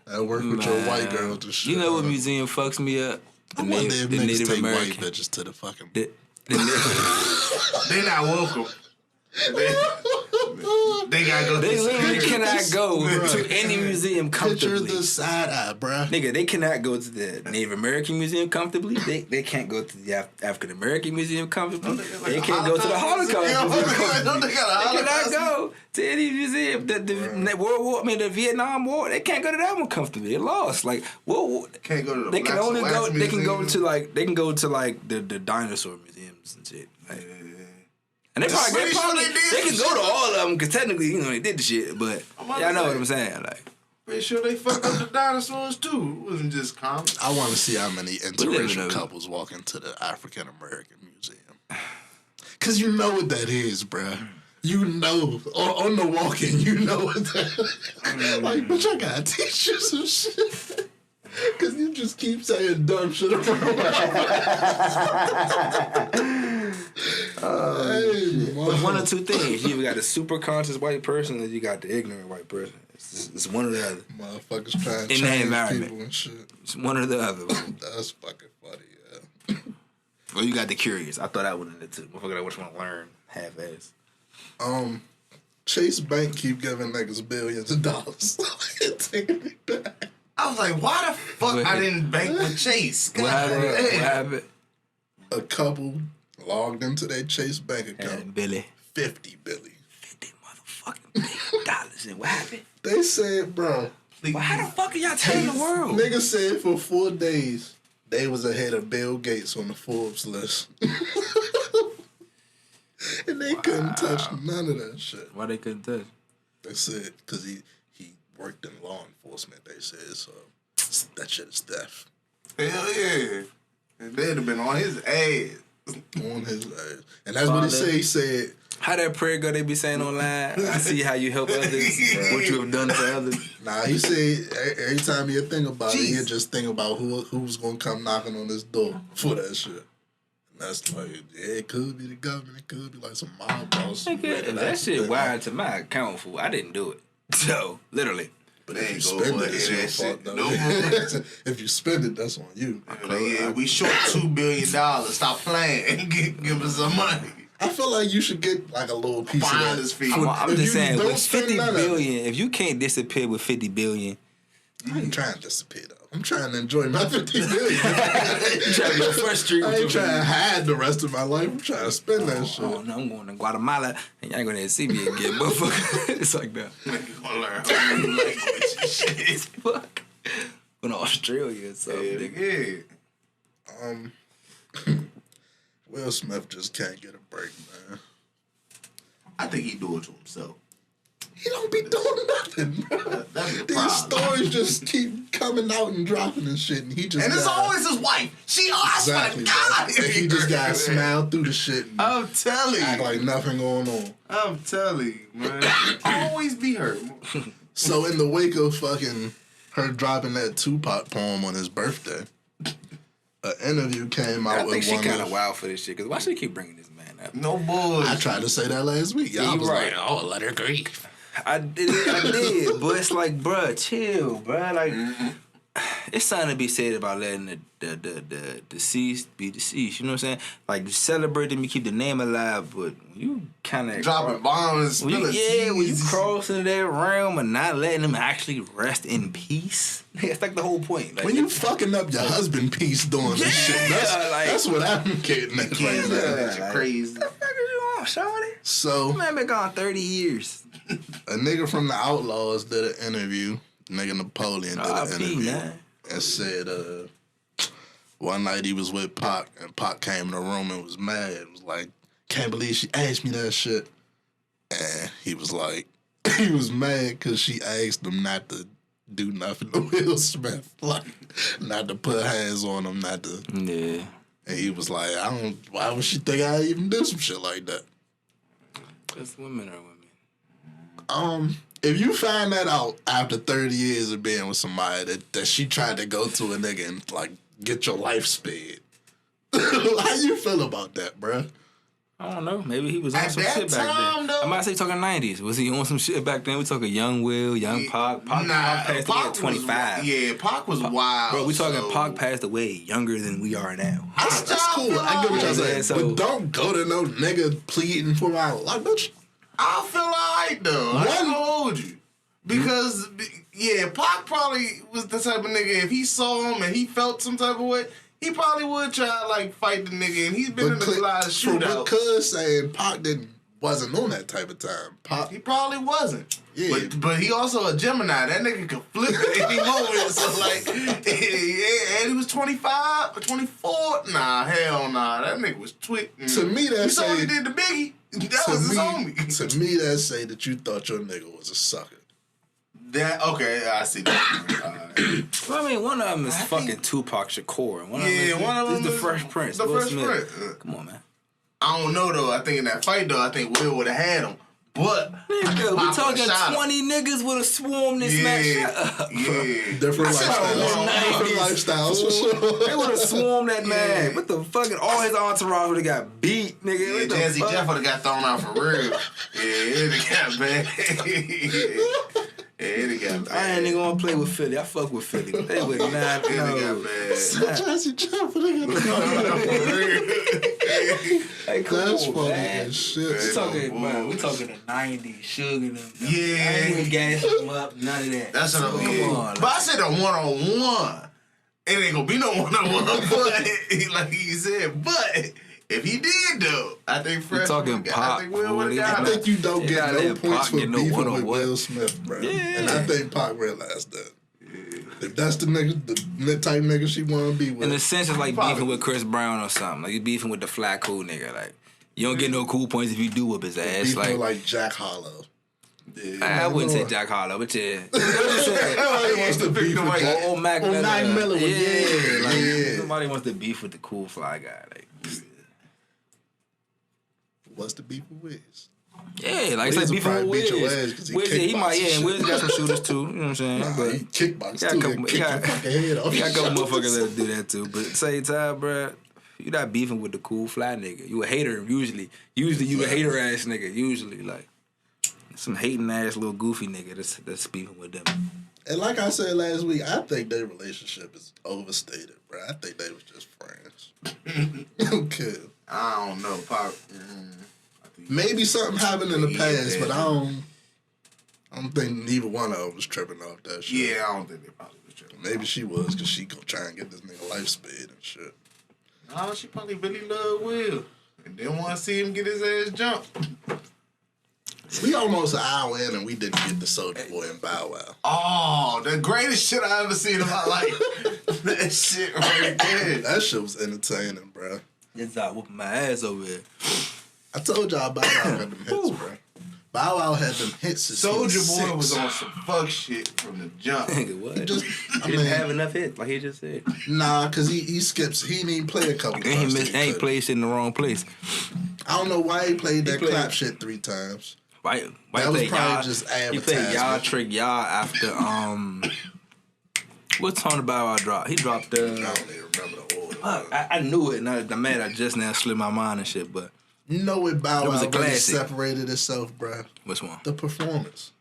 I work with your white girl to shit. You know what museum fucks me up? I wonder if the niggas Native take American. white bitches to the fucking... They not welcome. They gotta go. They literally security. cannot go to any museum Picture comfortably. the side eye, bruh. Nigga, they cannot go to the Native American Museum comfortably. They can't go to the African American Museum comfortably. They can't go to the Holocaust Museum comfortably. They cannot go to any museum. The World War, the Vietnam War. They can't go to that one comfortably. They lost. Like, Can't go to the they can Blacks only and go. Whites They can go Museum. to the dinosaur museums and shit. Like, and they probably pretty sure they did they can some go to shit. all of them because technically they did the shit. But about y'all to know say. what I'm saying. Like, Pretty sure they fucked up the dinosaurs too. It wasn't just common. I want to see how many live interracial in a- couples walk into the African American Museum. Cause you know what that is, bruh. You know, on the walk-in, you know what that is. Like, bitch, I gotta teach you some shit. Cause you just keep saying dumb shit around. one or two things. You either got the super conscious white person or you got the ignorant white person. It's one or the other. Motherfuckers trying to In that change environment. people and shit. It's one or the other. That's fucking funny, yeah. Or you got the curious. I thought that one in it too. Motherfucker that just want to learn half-ass. Chase Bank keep giving niggas billions of dollars. Taking it back. I was like, why the fuck What? I didn't bank with Chase? What happened? God What damn. happened? A couple logged into their Chase Bank account. And Billy. $50 billion. $50 motherfucking dollars. And what happened? They said, bro, Well, how the fuck are y'all telling the world? niggas said for 4 days they was ahead of Bill Gates on the Forbes list. And they couldn't touch none of that shit. Why they couldn't touch? They said, because he worked in law enforcement, they said, so that shit is death. Hell yeah. They'd have been on his ass. On his ass. And that's what he said. He said, How that prayer go they be saying online? I see how you help others, what you have done for others. nah, he said every time you think about it, Jeez. he'll just think about who's going to come knocking on this door for that shit. And that's like, yeah, it could be the government. It could be like some mob boss. Nigga, that shit wired to my account, fool. I didn't do it. So, literally. But They if you ain't go spend for it, it's that your shit fault, though. no more. If you spend it, that's on you. Like, yeah, we short $2 billion. Stop playing. Give us some money. I feel like you should get like a little piece of Finder's that. fee. I'm If just you saying, don't with spend 50 none of it. billion, if you can't disappear with 50 billion, I ain't trying to disappear though. I'm trying to enjoy my 50 billion. you try to go first street I with ain't your trying to hide the rest of my life. I'm trying to spend that shit. Oh, no, I'm going to Guatemala, and y'all ain't going to see me again, motherfucker. It's like that. Nigga gonna learn whole new language and shit. Fuck. Going to Australia or something, nigga. Yeah. Will Smith just can't get a break, man. I think he do it to himself. He don't be doing nothing, bro. That's the These problem. stories just keep coming out and dropping and shit, and he just And it's got- always his wife. She exactly. God. bro. And he just got to smile through the shit and I'm telling act you. like nothing going on. I'm telling you, man. Always be hurt. So in the wake of fucking her dropping that Tupac poem on his birthday, an interview came out I think with she one kind of of. wild for this shit, because why she keep bringing this man up? No bullshit. I tried to say that last week. Y'all you was right. like, "Oh, let her grieve." I did, but it's like, bruh, chill, bruh. Like, it's something to be said about letting the deceased be deceased. You know what I'm saying? Like, celebrate them, you keep the name alive, but you kind of Dropping bombs and spilling when you seeds. cross into that realm and not letting them actually rest in peace. It's like the whole point. Like, When you fucking up your husband piece doing this shit, that's what I'm getting at right Kids now. looking at you crazy. what the fuck is you on, shawty? So Man been gone 30 years. a nigga from the Outlaws did an interview. Nigga Napoleon did an R.I.P., interview man. and said one night he was with Pac and Pac came in the room and was mad. It was like, can't believe she asked me that shit. And he was like, he was mad because she asked him not to do nothing to Will Smith, like not to put hands on him, not to. Yeah. And he was like, why would she think I even do some shit like that? Because women are women. If you find that out after 30 years of being with somebody that she tried to go to a nigga and like get your life spared, how you feel about that, bruh? I don't know. Maybe he was on At some that shit back time, then. though? I'm about to say talking 90s. Was he on some shit back then? We talking young Will, young Pac. Pac passed away at 25. Yeah, Pac was wild. Bro, we talking so- Pac passed away younger than we are now. That's cool. I get what y'all saying. So- But don't go to no nigga pleading for my life, bitch. I feel alright though. I ain't gonna hold you. Because, yeah, Pac probably was the type of nigga, if he saw him and he felt some type of way, he probably would try to, like, fight the nigga. And he's been in a lot of shootouts. From what Cuz saying, Pac wasn't on that type of time. Pac, he probably wasn't. Yeah. But he also a Gemini. That nigga could flip at any moment. So, like, yeah, and he was 25 or 24. Nah, hell nah. That nigga was twitting. To me, that you saw what he did to Biggie. That was his homie. To me, that say that you thought your nigga was a sucker. That okay, I see that. Well, I mean, one of them is fucking Tupac Shakur. And one of them is the Fresh Prince. The Will Fresh Smith. Prince. Come on, man. I don't know though. I think in that fight though, I think Will would have had him. But nigga, we talking 20 niggas would have swarmed this match. Yeah. Different lifestyles for sure. They would have swarmed that man. What the fucking all his entourage would have got beat, nigga. Yeah, Jazzy Jeff would have got thrown out for real. Yeah, it got bad. Yeah, it got bad. I ain't even gonna play with Philly. I fuck with Philly. But they would not know. It got bad. Jazzy Jeff would have got thrown out for real. Hey, That's cool, funny man. as shit. We talking, man, we talking the 90s, Sugar them. Yeah. I ain't even gassing them up, none of that. That's what I'm Come on. But I said a one-on-one. It ain't gonna be no one-on-one, but like you said, but if he did though, I think Fresh. talking Pop. I think Will would have I got think you don't get no points for get no beefing with one-on-one. Will Smith, bro. Yeah. And I think Pac realized that. If that's the nigga, the type nigga she want to be with. In a sense, it's like beefing with Chris Brown or something. Like you beefing with the flat cool nigga. Like you don't get no cool points if you do whip his ass. beefing like Jack Harlow. Yeah, I wouldn't say Jack Harlow, but yeah. Nobody wants to beef with Jack. Or Mac Miller. Mac Miller. Yeah. Somebody wants to beef with the cool fly guy. Like, what's the beef with Wiz? yeah, like it's like beefing with Wiz. Wiz, yeah, he might, yeah, and Wiz got some shooters too. You know what I'm saying? But he kickbox too. He got a couple motherfuckers that do that too. But at the same time, bro, you not beefing with the cool fly nigga. You a hater usually. Usually you a hater ass nigga. Usually like some hating ass little goofy nigga that's beefing with them. And like I said last week, I think their relationship is overstated, bro. I think they was just friends. Okay. I don't know, Pop. Maybe something happened in the past, but I don't think neither one of them was tripping off that shit. Yeah, I don't think they probably was tripping. Maybe she was, because she go try and get this nigga life speed and shit. No, she probably really loved Will and didn't want to see him get his ass jumped. We almost an hour in and we didn't get the Soulja Boy and Bow Wow. Oh, the greatest shit I ever seen in my life. That shit right there. That shit was entertaining, bro. It's out whooping my ass over here. I told y'all Bow Wow had them hits, bro. Bow Wow had them hits. Soulja Boy was on some fuck shit from the jump. Nigga, what? He just, He didn't have enough hits, like he just said. Nah, because he skips. He didn't even play a couple And he missed, and he played shit in the wrong place. I don't know why he played that clap shit 3 times. Why That was play probably y'all? just He played y'all advertisement. trick y'all after what song the Bow Wow dropped? He dropped I don't even remember the order. I knew it, and I'm mad I just now slipped my mind and shit, but You know what Bow It was Wow a really classic. separated itself, bro? which one? The performance.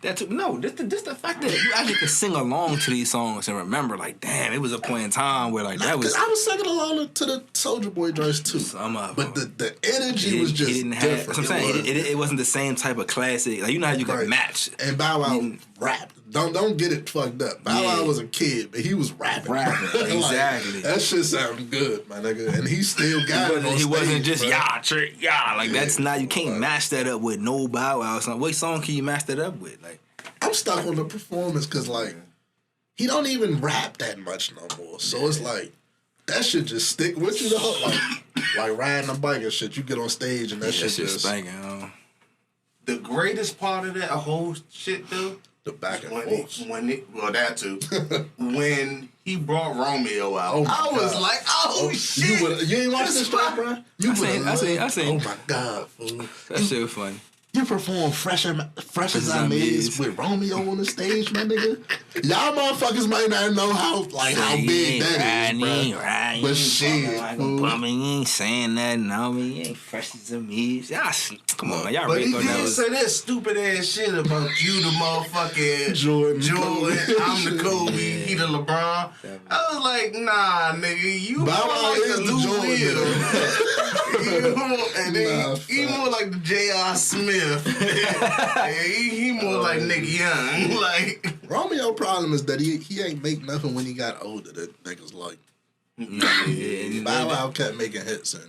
This the fact that you actually could sing along to these songs and remember, like, damn, it was a point in time where, like, that was... Because I was singing along to the Soulja Boy joints too. Some of But them. the energy was just different. That's what I'm saying. It wasn't the same type of classic. Like, you know how you Right. can match. And Bow Wow rapped. Don't get it fucked up. Bow Wow Yeah. was a kid, but he was rapping. Like, Exactly. that shit sounded good, my nigga. And he still got it on He wasn't stage, just bro. y'all trick, y'all. Like, Yeah. that's not... You can't match that up with no Bow Wow or something. What song can you match that up with? Like... I'm stuck on the performance because, like, he don't even rap that much no more. So it's like, that shit just stick with you the whole, like riding a bike and shit. You get on stage and that shit just, spanking. The greatest part of that whole shit, though, the back and well, that too. When he brought Romeo out, Oh my I was God. like, oh shit. You ain't watched this shit, bro? You I seen. Oh my God, fool. That shit was funny. You perform fresh as I is with Romeo on the stage, my nigga. Y'all motherfuckers might not know how big that is, bro. But shit, fool. You ain't saying nothing on me. You ain't fresh as a me. Y'all, come on, man. Y'all But really he thought that did was... say that stupid ass shit about you, the motherfucking Jordan. I'm the Kobe, he the LeBron. I was like, nah, nigga, you Bow Wow like is the the Lou Jordan, Will. And then he more like the J.R. Smith. And he more like Nick Young. Like Romeo problem is that he ain't make nothing when he got older that niggas like. Bow Wow kept making hits and.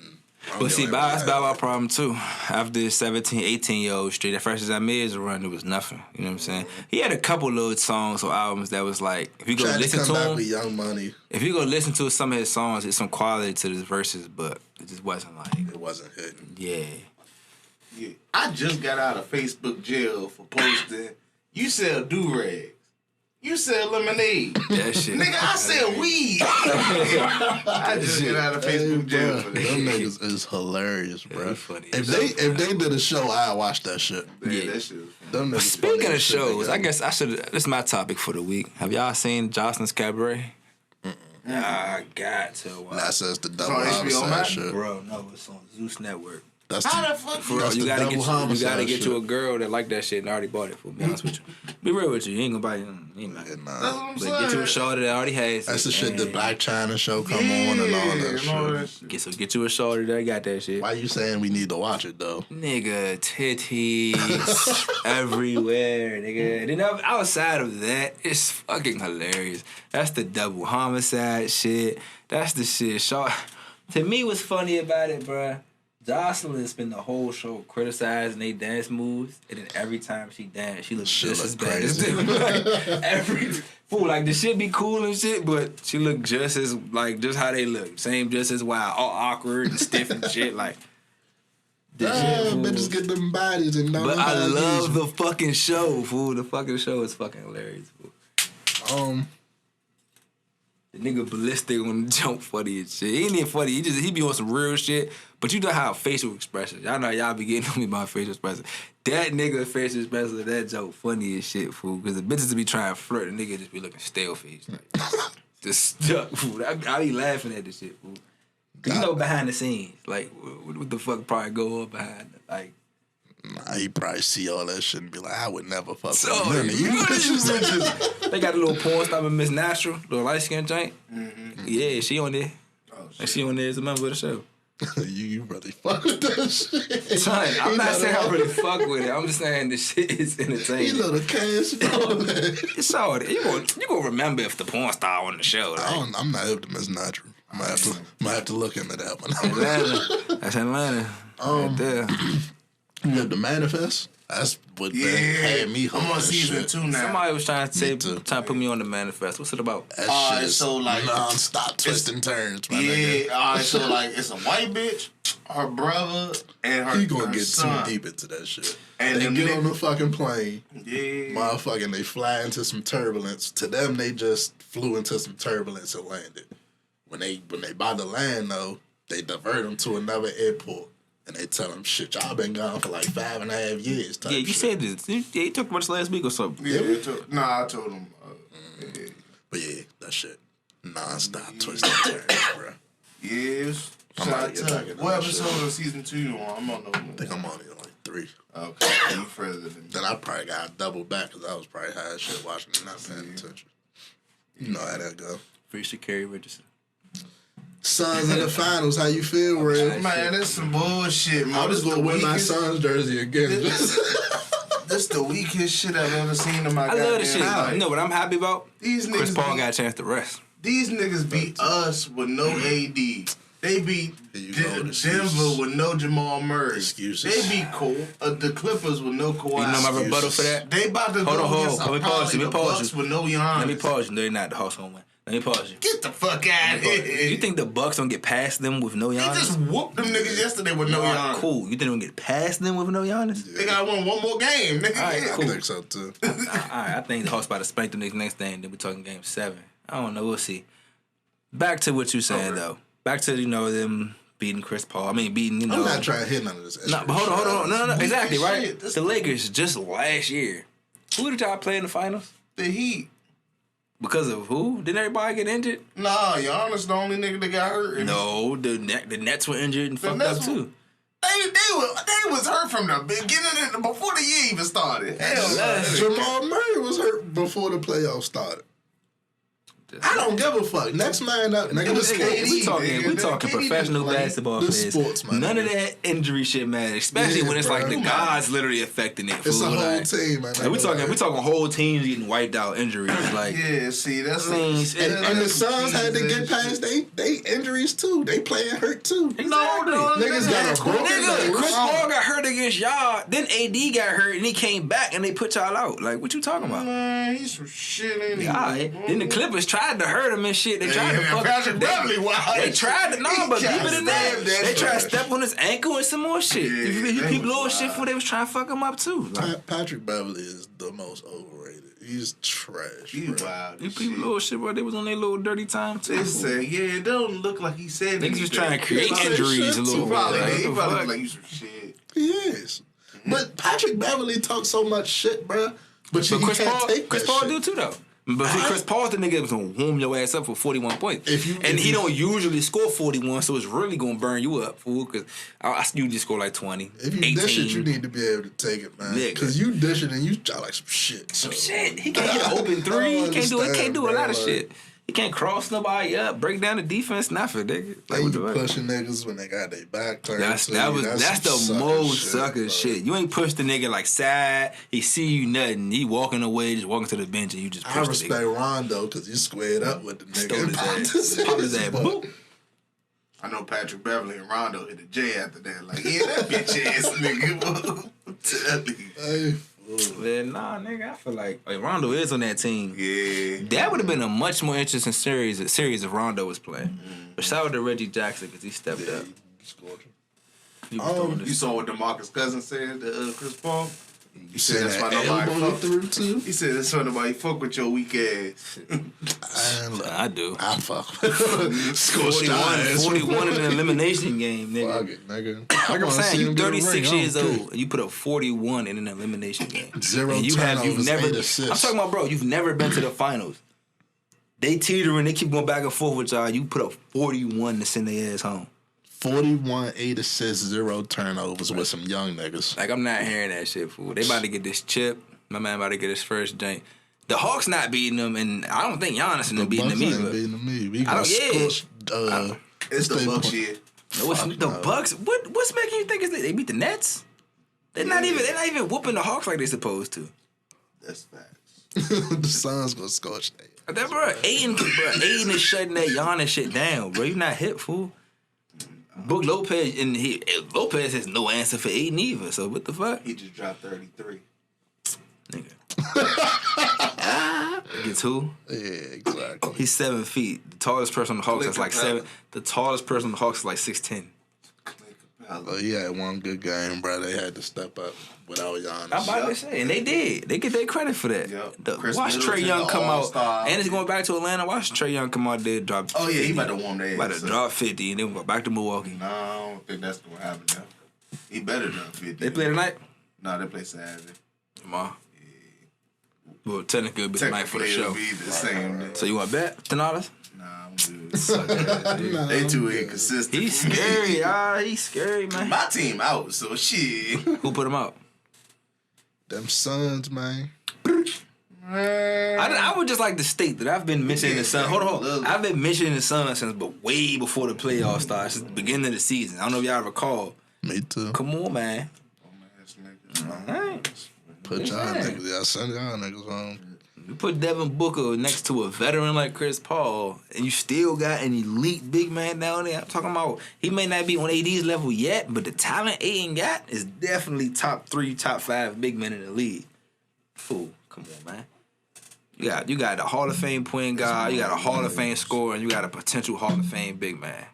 But see, that's Bow Wow problem too. After 17, 18-year-old straight, at first as I made his run, it was nothing. You know what I'm saying? He had a couple little songs or albums that was like, if you go listen to him, with Young Money. If you go listen to some of his songs, it's some quality to his verses, but it just wasn't like. It wasn't hitting. Yeah. I just got out of Facebook jail for posting. You sell do-rags. You sell lemonade. That shit. Nigga, I sell weed. I just got out of Facebook jail for this. Them niggas is hilarious, bro. Funny. If they did a show, I'd watch that shit. Yeah, that shit was funny. Them niggas Speaking funny of as shit, shows, they I got. guess I should. This is my topic for the week. Have y'all seen Jocelyn's Cabaret? I got to watch. That says the double on HBO homicide Max? shit. Bro, no, it's on Zeus Network. That's How the fuck For real, That's you the gotta double get you homicide gotta get you a shit. girl that like that shit and already bought it. For be honest with you, be real with you, you ain't gonna buy it. You ain't buy it. Nah. That's what I'm But saying. get you a shorty that already has. That's it, the shit the and Black China show come on and all that shit. Get you a shorty that got that shit. Why you saying we need to watch it though? Nigga, titties everywhere, nigga. And then outside of that, it's fucking hilarious. That's the double homicide shit. That's the shit. To me, what's funny about it, bruh, Jocelyn spent the whole show criticizing they dance moves, and then every time she dance, she looks just as bad as them. Like the shit be cool and shit, but she look just as just how they look. Same, just as wild, all awkward and stiff and shit. Like, Bitches get them bodies and don't but know I how to love use the fucking show, fool. The fucking show is fucking hilarious, fool. them. The nigga ballistic on the jump funny and shit. He ain't even funny. He be on some real shit. But you know how facial expressions. Y'all know y'all be getting on me about facial expressions. That nigga facial expressions of that joke funny as shit, fool. Because the bitches be trying to flirt, the nigga just be looking stale faced. Like, just stuck, fool. I be laughing at this shit, fool. You know behind the scenes. Like, what the fuck probably go on behind it? Like, Nah, he probably see all that shit and be like, I would never fuck with oh, none of you bitches. they got a little porn star with Miss Natural, little light skin joint. Mm-hmm. Yeah, she on there. Oh, Like she on there as a member of the show. you really fuck with that shit. Son, I'm He not know saying the- I really fuck with it. I'm just saying the shit is He entertaining. know the cash flow, man. It's all you gonna remember if the porn star on the show. Like. I'm not hip to Miss Natural. I might have to look into that one. Atlanta. That's Atlanta. Right there. You have the Manifest? That's what had me hooked. I'm on that season shit. 2 now. Somebody was trying to too. put me on the manifest. What's it about? That shit is so, like, non-stop twists and turns, my nigga. Yeah, alright, so like it's a white bitch, her brother, and her He gonna her get son. too deep into that shit. And They them get niggas- on the fucking plane, Yeah. motherfucking, they fly into some turbulence. To them, they just flew into some turbulence and landed. When they about to land, though, they divert them to another airport. And they tell them, shit, y'all been gone for like 5.5 years. Type Yeah, you shit. said this. Yeah, you talked about this last week or something. Yeah, I told him. Yeah. But yeah, that shit. Non-stop twist and turns, bro. Yes. I'm Shout about out to get to back into what that episode shit. of season 2 you on? I'm on no I think I'm on it like 3. Okay, you further than me. Then I probably got double back because I was probably high as shit watching and not paying attention. You know how that go. Free Sha'Carri Richardson. Suns in the finals, how you feel, Red? Man, that's some bullshit, man. I was This gonna the win my weakest- Suns jersey again. This the weakest shit I've ever seen in my I goddamn love this shit. life. You know what I'm happy about? These Chris niggas Paul beat- got a chance to rest. These niggas beat us with no AD. They beat Here you go with excuses. Denver with no Jamal Murray. Excuses. They beat the Clippers with no Kawhi. You know my Excuses. rebuttal for that? They about to Hold go on, hold against on. Let me pause probably you. the Let me pause Bucks you. with no Giannis. Let me pause you. They're not the host home win. Let me pause you. Get the fuck out of here. You think the Bucks don't get past them with no They Giannis? just whooped them niggas yesterday with no Giannis. Cool. You think they don't get past them with no Giannis? They got one more game, nigga. Alright, I cool. think so too. All right, I think the host about to spank them next thing. Then we're talking game 7. I don't know. We'll see. Back to what you saying though. Back to them beating Chris Paul. I mean beating I'm not trying to hit none of this. No, but hold on. No. Exactly Shit, right. this- The Lakers just last year. Who did y'all play in the finals? The Heat. Because of who? Didn't everybody get injured? Nah, Giannis the only nigga that got hurt. No, the Nets were injured and fucked up Nets too. They was hurt from the beginning before the year even started. Hell no. Jamal Murray was hurt before the playoffs started. I don't give a fuck. Next man up, nigga. The sports. We talking professional basketball players. Sports, man. None of that injury shit matters, especially when it's like the guys literally affecting it. It's a whole like, team, man. Like, we talking whole teams getting wiped out, injuries. Like, yeah, see, that's and the Suns had to get past they injuries too. They playing hurt too. Exactly. Niggas got a broken leg. Chris Paul got hurt against y'all. Then AD got hurt and he came back and they put y'all out. Like, what you talking about? Man, he's some shit in Then the Clippers tried to hurt him and shit. They tried to fuck Patrick Beverly. They tried to but deeper than that. They tried to step on his ankle and some more shit. Yeah, People little shit before they was trying to fuck him up too. Like, Patrick Beverly is the most overrated. He's trash. He's wild. People little shit, bro. They was on their little dirty time too. They say, yeah, it don't look like he said niggas was trying to create injuries a little bit. He probably look like you some shit. He is. But Patrick Beverly talks so much shit, bro. But Chris Paul do too though. But Chris Paul's the nigga that's gonna warm your ass up for 41 points. He don't usually score 41, so it's really gonna burn you up, fool. Because I usually score like 20. If you 18. Dish it, you need to be able to take it, man. Because you dish it and you try like some shit. Some shit. He can't get an open three. He can't do a lot of shit. He can't cross nobody up, break down the defense, nothing, nigga. Like, you pushing niggas when they got their back turned. That's the most sucker shit. You ain't push the nigga like side. He see you nothing. He walking away, just walking to the bench, and you just push the nigga. I respect Rondo because you squared up with the nigga. Pop his ass. Boop. I know Patrick Beverly and Rondo hit a J after that. Like, yeah, that bitch ass nigga. Tell you. Man, nah, nigga. I feel like Rondo is on that team. Yeah, that would have been a much more interesting series if Rondo was playing. But shout out to Reggie Jackson because he stepped up. You saw what DeMarcus Cousins said to Chris Paul. You said that's why nobody fuck through too. He said that's why nobody fuck with your weak ass. I do. I fuck. 41 in an elimination game, nigga. Fuck it, nigga. Like I'm saying, you 36 years old and you put up 41 in an elimination game. Zero and turnovers, 8 assists. I'm talking about, bro. You've never been to the finals. They teetering. They keep going back and forth with y'all. You put up 41 to send their ass home. 41, 8 assists, 0 turnovers with some young niggas. Like, I'm not hearing that shit, fool. They about to get this chip. My man about to get his first jank. The Hawks not beating them, and I don't think Giannis is beating them either. Beating them either. We gonna it's the Bucks here. The Bucks? What's making you think they beat the Nets? They're not even whooping the Hawks like they supposed to. That's facts. The Suns gonna scorch that. That bro, Aiden is shutting that Giannis shit down, bro. You not hit, fool. Brook Lopez Lopez has no answer for Aiden either. So what the fuck? He just dropped 33. Nigga. Gets who? Yeah, exactly. He's 7 feet. The tallest person on the Hawks is like 7. The tallest person on the Hawks is like 6'10". Oh, he had one good game, bro. They had to step up without Giannis. I'm about to say, and they did. They get their credit for that. Watch Trae Young come out, and it's going back to Atlanta. Watch Trae Young come out there, drop. Oh yeah, he about to warm their ass. About to drop 50, and then go back to Milwaukee. No, I don't think that's what happened now. He better drop 50. They play tonight? No, they play Saturday. Tomorrow. Well, technically it'll be the night for the show. Be the same. So you want to bet $10? Nah, I'm good. They too inconsistent. He's scary, He's scary, man. My team out, so shit. Who put him out? Them Suns, man. I would just like to state that I've been mentioning the Suns. Hold on. I've been mentioning the Suns since way before the playoffs started, since the beginning of the season. I don't know if y'all recall. Me too. Come on, man. Put y'all niggas. Y'all send y'all niggas home. You put Devin Booker next to a veteran like Chris Paul, and you still got an elite big man down there. I'm talking about he may not be on AD's level yet, but the talent Aiden got is definitely top 3, top 5 big men in the league. Fool, come on, man. You got a Hall of Fame point guard, you got a Hall of Fame scorer, and you got a potential Hall of Fame big man.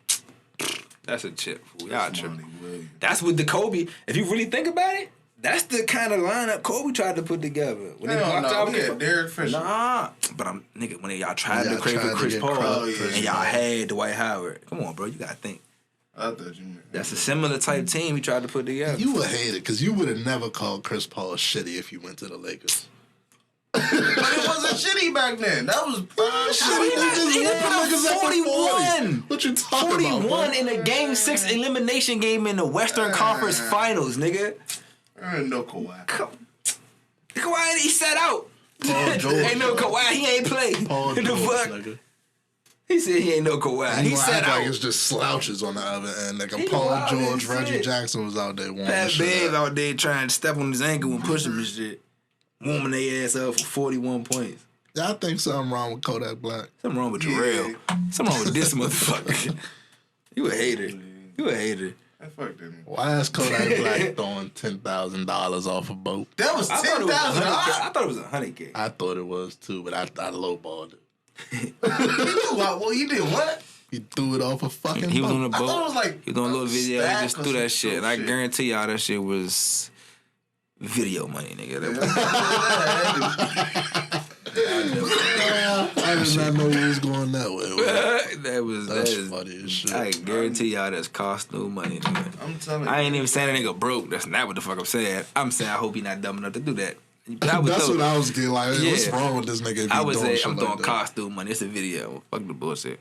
That's a chip, fool. Y'all tripping. That's with the Kobe. If you really think about it, that's the kind of lineup Kobe tried to put together. When they blocked out Derek Fisher. Nah, but when y'all tried to create for Chris Paul and y'all had Dwight Howard. Come on, bro, you gotta think. I thought you meant that's a similar type team he tried to put together. You would hate it because you would have never called Chris Paul shitty if you went to the Lakers. But it wasn't shitty back then. That was shitty. He put up 41. What you talking about? 41 in a Game 6 elimination game in the Western Conference Finals, nigga. I ain't no Kawhi. Kawhi, he sat out. Paul George. Ain't no Kawhi. He ain't play. Paul The George, fuck? nigga. He said he ain't no Kawhi. He He said act like it's just slouches on the other end. Like He Paul wild George, as Reggie shit. Jackson was out there warming Pat shit Bev up. out there trying to step on his ankle and push him and shit. Warming their ass up for 41 points. I think something wrong with Kodak Black. Something wrong with Jarrell. Something wrong with this motherfucker. You a hater. You a hater. I fucked him. Why is Kodak Black throwing $10,000 off a boat? That was I thought it was $10,000. I thought it was $100K. I thought it was too, but I lowballed it. Well, you did what? He threw it off a fucking He was on boat. the I boat. thought it was like He was doing a little video. He stack just or threw that some shit. And I shit. guarantee y'all that shit was video money, nigga. That I did not know he was going that way. That's is funny as shit. I guarantee y'all that's costume money, nigga. I'm telling you. I ain't even saying a nigga broke. That's not what the fuck I'm saying. I'm saying I hope he not dumb enough to do that. But I would That's throw- what I was getting like. Hey, what's Yeah. wrong with this nigga if I he would doing say shit I'm like throwing that? costume money. It's a video. Fuck the bullshit.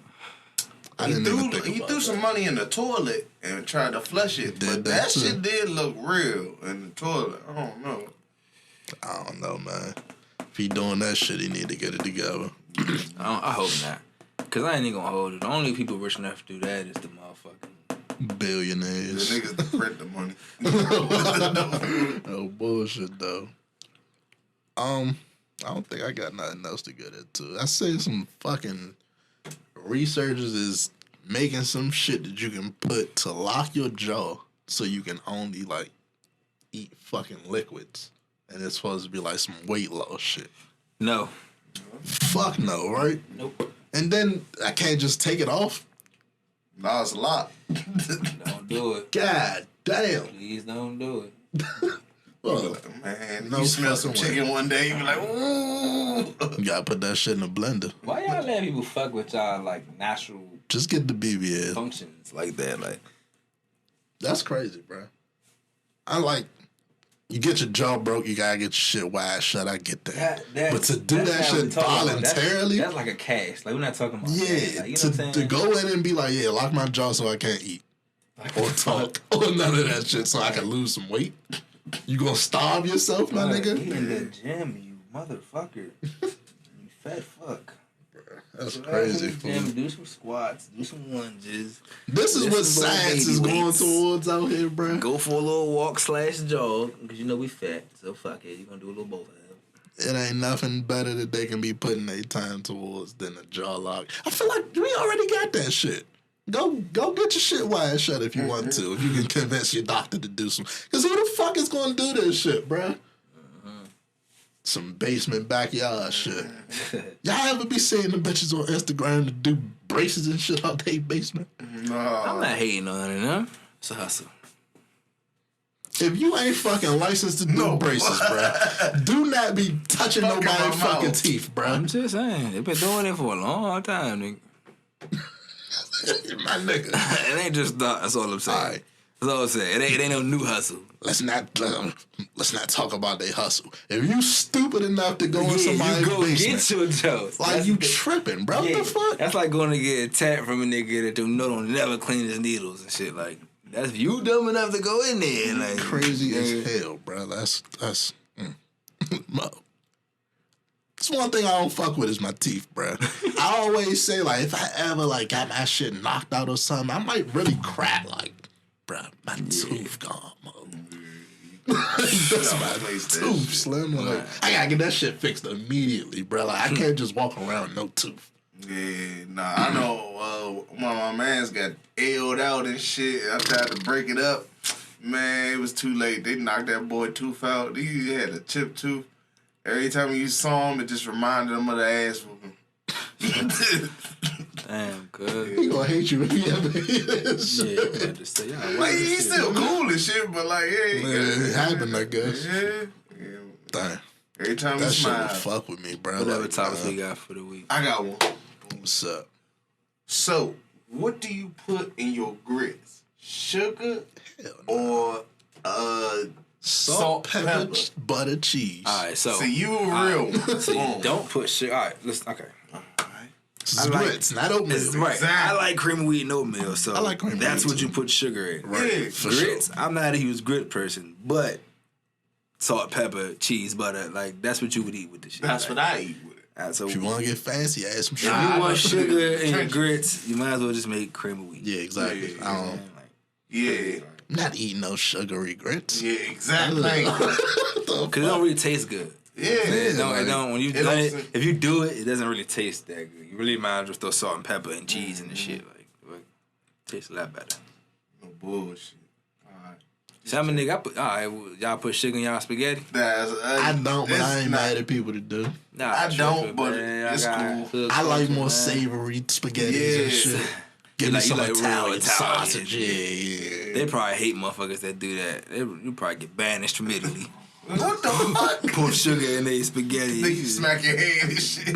I He didn't even think threw about some that. money in the toilet and tried to flush it, Did but that that too. shit did look real in the toilet. I don't know. I don't know, man. If he doing that shit, he need to get it together. I hope not. Cause I ain't even gonna hold it. The only people rich enough to do that is the motherfucking. The Billionaires. niggas that print the money. No bullshit though. I don't think I got nothing else to get into. I say some fucking researchers is making some shit that you can put to lock your jaw so you can only like eat fucking liquids. And it's supposed to be like some weight loss shit. No. Fuck no, right? Nope. And then I can't just take it off. Nah, it's a lot. Don't do it. God damn. Please don't do it. Well, Man, No you smell some fucking way. chicken one day, you be like, ooh. you gotta put that shit in a blender. Why y'all let people fuck with y'all like natural Just get the BBL. functions like that? Like That's crazy, bro. I like, you get your jaw broke, you gotta get your shit wide shut. I get that. But to do that's that not what shit we talking about. voluntarily, That's like a cast. Like we're not talking about that. yeah, Like, you know what I'm to saying? go in and be like, yeah, lock my jaw so I can't eat or talk or none of that shit so I can lose some weight. You gonna starve yourself, my Like, nigga? we in the gym, you motherfucker. You fat fuck. That's Go out crazy. to the gym, Fool. do some squats, do some lunges. This is This what is little science baby is going weights. towards out here, bro. Go for a little walk / jog because you know we fat. So fuck it, you gonna do a little both of them. It ain't nothing better that they can be putting their time towards than a jaw lock. I feel like we already got that shit. Go get your shit wide shut if you want to. If you can convince your doctor to do some. Because who the fuck is going to do this shit, bruh? Some basement backyard shit. Y'all ever be seeing the bitches on Instagram to do braces and shit out their basement? I'm No. not hating on it, huh? It's a hustle. If you ain't fucking licensed to do No. braces, bruh, do not be touching Fuck in nobody's my fucking mouth. teeth, I'm bruh. just saying, they've been doing it for a long time, nigga. My nigga. It ain't just that. That's all I'm saying. All right. That's all I'm saying. It ain't no new hustle. Let's not talk about their hustle. If you stupid enough to go in Yeah, somebody's you go basement, get your jokes. like That's you the- tripping, bro. yeah, What the fuck? That's like going to get a tap from a nigga that don't never clean his needles and shit. Like that's you dumb enough to go in there. Like Crazy nigga. as hell, bro. That's Mo. That's one thing I don't fuck with is my teeth, bro. I always say like if I ever like got my shit knocked out or something, I might really crack like, bro, my tooth gone, Mo. That's my Replace that tooth, shit. Slim. Like, I gotta get that shit fixed immediately, bro. Like I can't just walk around with no tooth. Yeah, nah, I know one of my mans got ailed out and shit. I tried to break it up. Man, it was too late. They knocked that boy tooth out. He had a chipped tooth. Every time you saw him, it just reminded him of the ass whooping. Damn, good. He gonna hate you if he ever hear this Yeah, shit. you had to say, y'all Like, right. he's still cool and shit, but like, yeah. Man, it happened, I guess. Yeah. Damn. Every time he That shit would smiles. fuck with me, bro. Whatever Like, topics we got for the week. I got one. what's up? So, what do you put in your grits? Sugar Hell no. or Salt, pepper, butter, cheese. All right, so See, you a real one. so you Boom. don't put shit. All right, listen. Okay, This I is like- grits, not oatmeal. it's right. Exactly. I like cream of wheat and oatmeal, so I like cream of that's wheat, what too. you put sugar in. Right, Yeah, for Grits. sure. I'm not a huge grit person, but salt, pepper, cheese, butter. Like that's what you would eat with the shit. That's like. what I eat with it. So If you want to get fancy, add some sugar. if you want sugar in your trenches. grits, you might as well just make cream of wheat. Yeah, exactly. Yeah, I don't. Yeah. I'm not eating no sugary grits. Yeah, exactly. Because it don't really taste good. Yeah. It don't. When you It done don't it, say- if you do it, it doesn't really taste that good. You really might as well throw salt and pepper and cheese and the shit. Like, it tastes a lot better. No bullshit. Alright. So I'm a nigga. Y'all put sugar in y'all spaghetti? I don't, but I ain't mad at people that do. Nah, I don't, tripping, but man. it's got cool. hood I like culture, more man. savory spaghettis Yeah. and shit. Give You me like- some you like real Italian Italian. sausage. Yeah. They probably hate motherfuckers that do that. You probably get banished from Italy. What the fuck? Pour sugar in their spaghetti. Think you smack your hand and shit.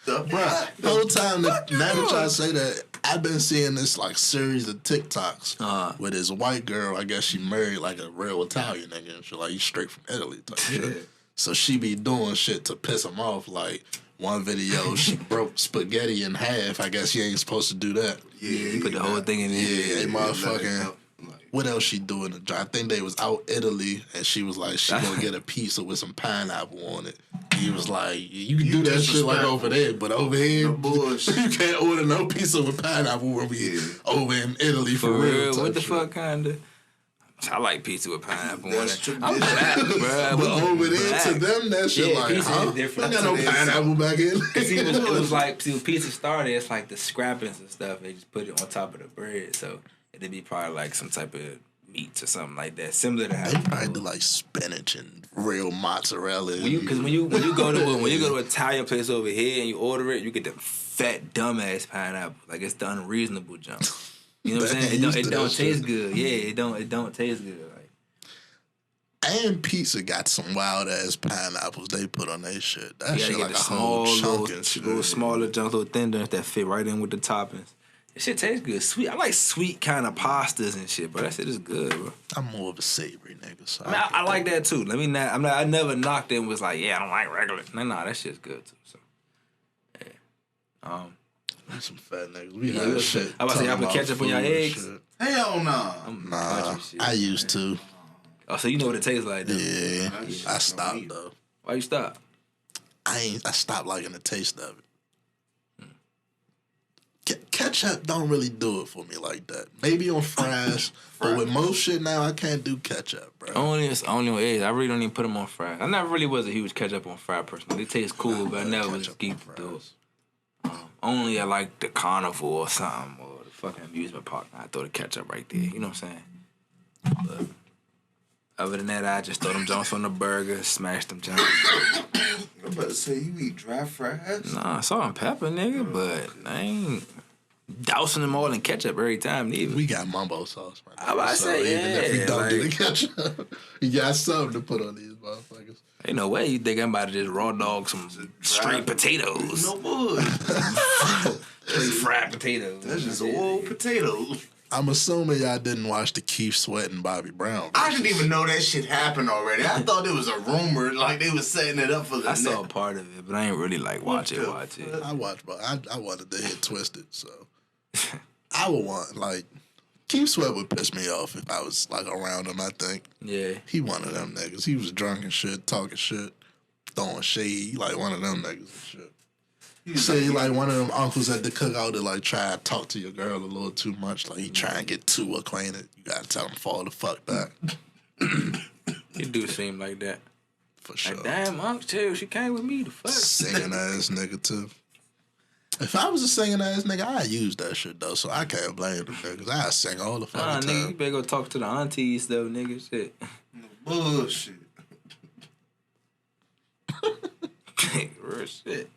Bruh, the whole time that now that y'all say that, I've been seeing this like series of TikToks with this white girl. I guess she married like a real Italian nigga and shit, like he's straight from Italy type shit. So she be doing shit to piss him off. Like one video, she broke spaghetti in half. I guess you ain't supposed to do that. Yeah, you put the whole thing in there. Yeah, they Let it motherfucking. go. What else she doing? I think they was out Italy, and she was like, she gonna get a pizza with some pineapple on it. He was like, you can do that shit like over there, but over here, No bullshit. you can't order no pizza with pineapple when we over in Italy for, For real. real, type what the shit. fuck, kinda? I like pizza with pineapple on That's it. tradition. I'm black, bro. But over there to them, that shit Yeah, like, pizza huh? is different. I got no Pizza is- pineapple back in. See, it was like, see, when pizza started, it's like the scrappings and stuff. They just put it on top of the bread, so it'd be probably like some type of meats or something like that, similar to how. They probably do like spinach and real mozzarella. Because when you go to an Italian place over here and you order it, you get the fat dumbass pineapple. Like it's the unreasonable junk. You know what I'm saying? It don't taste good. Yeah, it don't taste good. Like And pizza got some wild ass pineapples they put on their shit. That you shit gotta like get a the whole small chunk and shit. little smaller junk, little thin joints that fit right in with the toppings. That shit tastes good. Sweet. I like sweet kind of pastas and shit, bro. That shit is good, bro. I'm more of a savory nigga. So I mean, I like that too. Let me not. I never knocked it and was like, yeah, I don't like regular. Nah, that shit's good too. So, yeah. We some fat niggas. We Yeah, had we shit. I was about to say, y'all talking put ketchup about on your food and eggs? shit. Hell no. Nah, I used to. Oh, so you know what it tastes like, though. Yeah, I no stopped need. though. Why you stop? I stopped liking the taste of it. Ketchup don't really do it for me like that. Maybe on fries, but with most shit now, I can't do ketchup, bro. Only on eggs. I really don't even put them on fries. I never really was a huge ketchup on fry person. They taste cool, but I never was Ketchup geek on to do it. fries. Only at like the carnival or something or the fucking amusement park. I throw the ketchup right there. You know what I'm saying? But other than that, I just throw them joints on the burger, smash them joints. I'm about to say you eat dry fries. Nah, salt and pepper, nigga, but I ain't dousing them all in ketchup every time, neither. We got mumbo sauce, man. I about to say, even if we yeah, don't do the like- ketchup, you got something to put on these motherfuckers. Ain't no way you think I'm about to just raw dog some straight potatoes. No bull. Straight fried potatoes. That's just old potatoes. I'm assuming y'all didn't watch the Keith Sweat and Bobby Brown. I didn't even know that shit happened already. I thought it was a rumor, like they was setting it up for the I saw a next. part of it, but I ain't really like watch it. I watched, but I wanted to hit Twisted, so I would want like Keith Sweat would piss me off if I was like around him. I think Yeah. he one of them niggas. He was drunk and shit, talking shit, throwing shade. He like one of them niggas and shit. You say like one of them uncles at the cookout that like try to talk to your girl a little too much. Like he try and get too acquainted. You gotta tell him fall the fuck back. It do seem like that. For sure. Like, damn, Unc, chill, she came with me. The fuck? Singing ass nigga too. If I was a singing ass nigga, I'd use that shit though, so I can't blame them niggas. I sing all the Nah, fucking nigga, you time. better go talk to the aunties though, nigga. Shit. Bullshit. Real shit.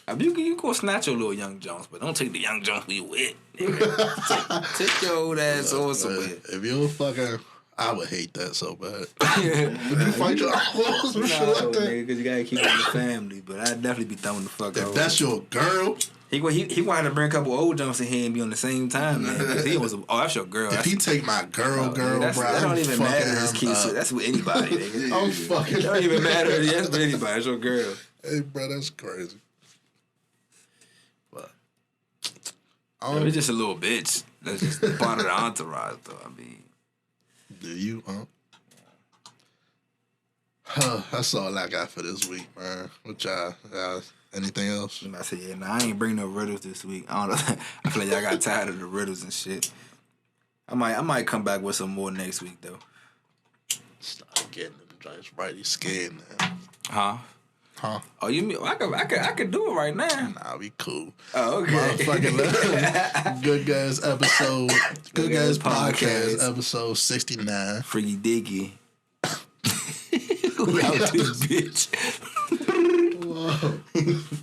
I mean, you can go snatch your little Young Jones, but don't take the Young Jones we with. Nigga. take your old ass on somewhere. If you're fucking, I would hate that so bad. If you fight your uncles or shit No, like that. nigga, because you gotta keep it in the family. But I'd definitely be throwing the fuck If over. that's your girl, He wanted to bring a couple old Jones in here and be on the same time, man. 'Cause he was, that's your girl. if That's, he take my girl, bro, that don't I'm even fucking matter. His him kids, up. that's with anybody, nigga. I'm fucking. It don't even matter. That's with anybody. It's your girl. Hey, bro, that's crazy. But It's just a little bitch. That's just part of the entourage, though. I mean, do you? Huh? That's all I got for this week, man. What y'all anything else? And I said, yeah, I ain't bring no riddles this week. I don't know. I feel like y'all got tired of the riddles and shit. I might come back with some more next week though. Start getting them joints right. He's scared now. Huh? Oh, you mean I could do it right now? Nah, we cool. Oh, okay. Motherfucking Good Guys episode. Good Guys podcast episode 69. Freaky Diggy. We out this bitch. Whoa.